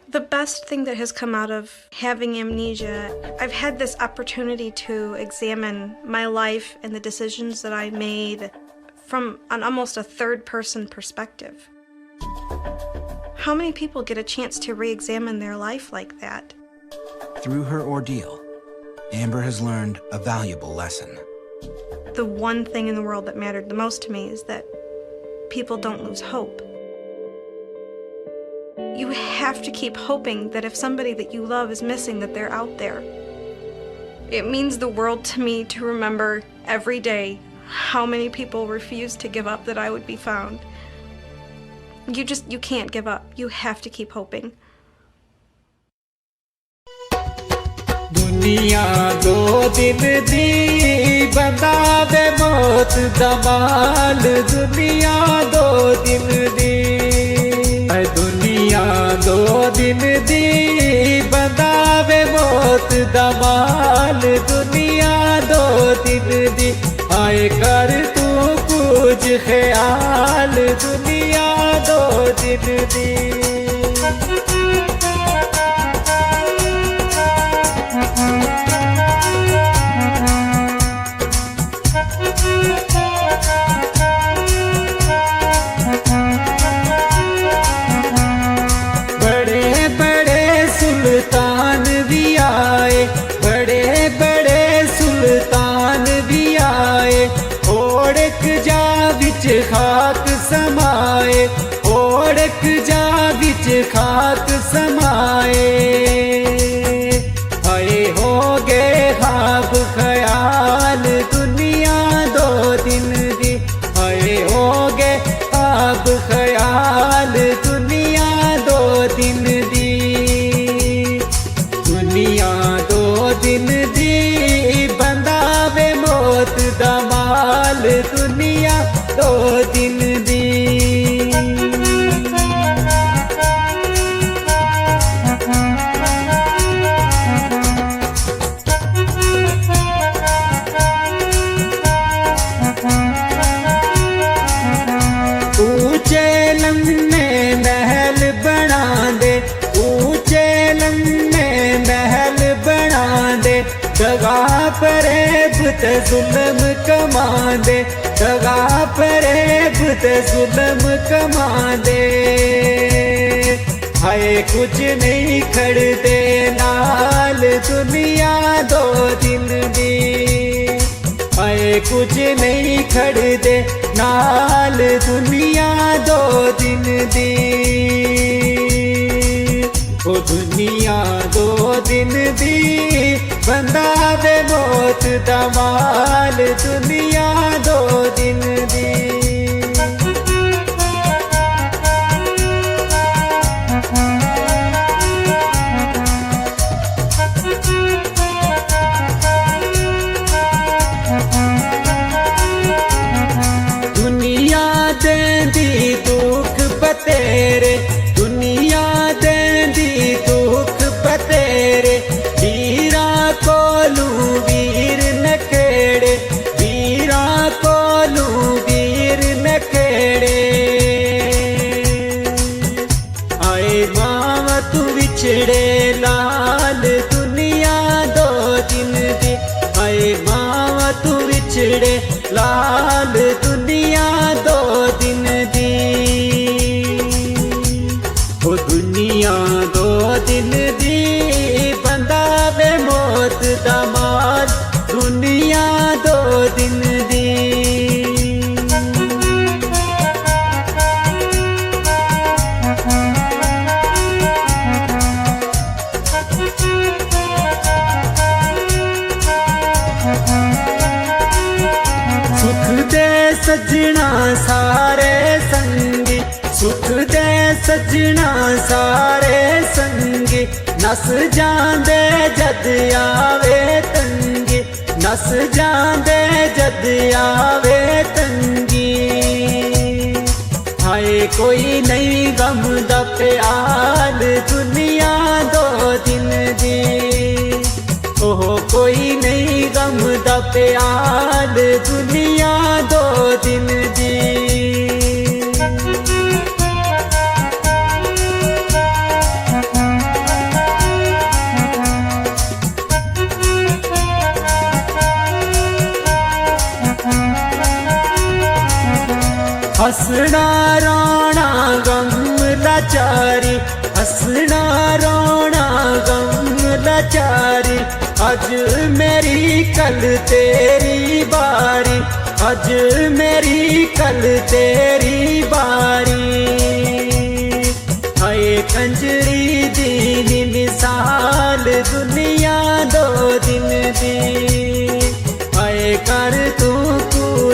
The best thing that has come out of having amnesia, I've had this opportunity to examine my life and the decisions that I made from an almost a third-person perspective. How many people get a chance to re-examine their life like that? Through her ordeal, Amber has learned a valuable lesson. The one thing in the world that mattered the most to me is that people don't lose hope. You have to keep hoping that if somebody that you love is missing, that they're out there. It means the world to me to remember every day how many people refused to give up that I would be found. You can't give up. You have to keep hoping. दुनिया दो दिन दी बंदावे मौत दमाल दुनिया दो दिन दी दुनिया दो दिन दी बंदावे मौत दमाल दुनिया दो दिन दी आए कर तू कुछ ख्याल दुनिया दो दिन दी सुल्तान भी आए बड़े बड़े सुल्तान भी आए ओढ़क जा बिच खाक समाए ओढ़क जा बिच खाक समाए आए हो गए ख्वाब ख्याल दुनिया दो दिन दी आए हो गए ख्वाब ख्याल दुनिया दो दिन दी दुनिया दो दिन दी बंदावे मौत दमाल दुनिया दो दिन दी ऊंचे लम्हे महल बना दे ऊंचे लम्हे महल बना दे दगा फरेब ते जुल्म कमा दे दगा फरेब ते जुल्म कमा दे हाय कुछ नहीं खड़दे नाल दुनिया दो दिन दी हाय कुछ नहीं खड़दे नाल दुनिया दो दिन दी ओ दुनिया दो दिन दी बंदावे मौत दमाल दुनिया दो दिन दी दुनिया देंदी दुख बतेरे दुनिया देंदी दुख बतेरे वीरा कोलू वीर नखेड़े वीरा कोलू वीर नखेड़े आए मावा तू विछड़े लाल दुनिया दो दिन दी आए मावा तू विछड़े लाल दुनिया दो दिन दी ओ दुनिया दो दिन दी बंदावे मौत दमाल दुनिया दो दिन दी सुख दे सजना सारे संगी सुख दे सजना सारे संगी नस जांदे जद आवे तंगी नस जांदे जद आवे तंगी हाय कोई नहीं गम दा प्याल दुनिया दो दिन दी ओह कोई नहीं गम दा प्याल दुनिया दो दिन दी हंसना रोना गम लाचारी हंसना रोना गम लाचारी आज मेरी कल तेरी बारी आज मेरी कल तेरी बारी हाय कंजरी दी मिसाल दुनिया दो दिन दी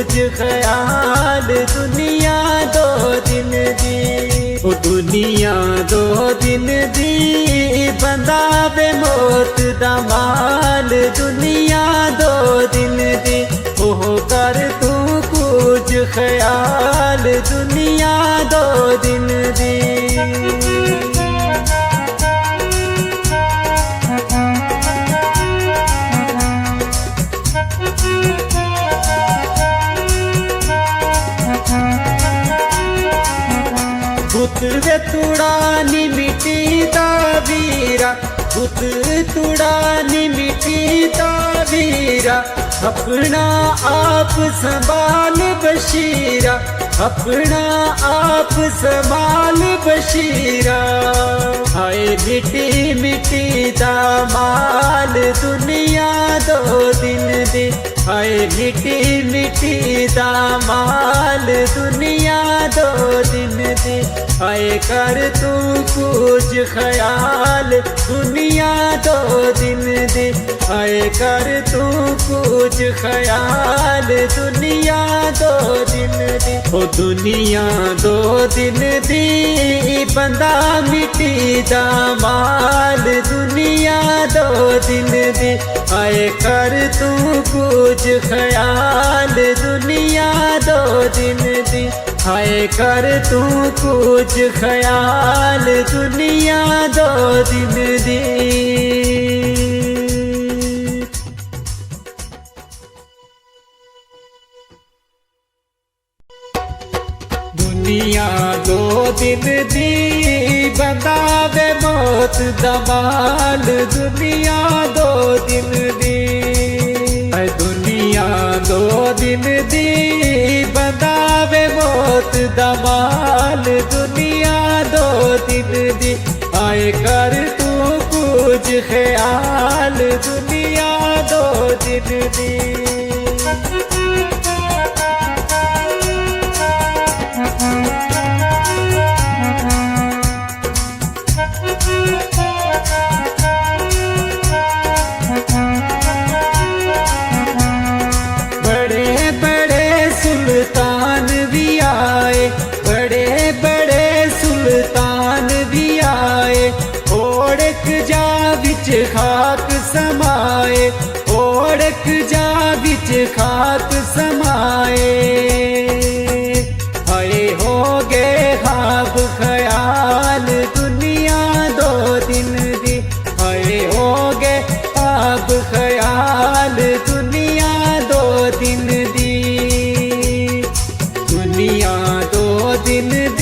कुछ ख्याल दुनिया 2 दिन दी ओ दुनिया 2 दिन दी बंदा वे मौत दा माल दुनिया 2 दिन दी ओह कर तू कुछ ख्याल दुनिया 2 दिन दी पुत वे तुड़ानी मिट्टी दा वीरा पुत तुड़ानी मिट्टी दा वीरा अपना आप संभाल बशीरा अपना आप संभाल बशीरा हाय मिट्टी मिट्टी दा माल दुनिया 2 दिन दी हाय मिट्टी मिट्टी दा माल दुनिया 2 दिन दी हाय कर तू कुछ ख्याल दुनिया 2 दिन दी हाय कर तू कुछ ख्याल दुनिया 2 दिन दी ओ दुनिया 2 दिन दी बंदा मिट्टी दा माल दुनिया 2 दिन दी हाय कर तू कुछ ख्याल दुनिया 2 दिन दी हाय कर तू कुछ ख्याल दुनिया 2 दिन दी दुनिया 2 दिन दी बंदा वे मौत दा माल दुनिया 2 दिन दी दुनिया 2 दिन दी बंदा वे मौत दा माल दुनिया 2 दिन दी आए कर तू कुछ ख्याल दुनिया 2 दिन दी सुल्तान भी आए बड़े बड़े सुल्तान भी आए ओढ़क जा बिच खाक समाए ओढ़क जा बिच खाक समाए हरे हो गए ख्वाब ख्याल दुनिया 2 दिन दी हरे हो गए ख्वाब ख्याल दुनिया 2 दिन दी दुनिया 2 दिन दी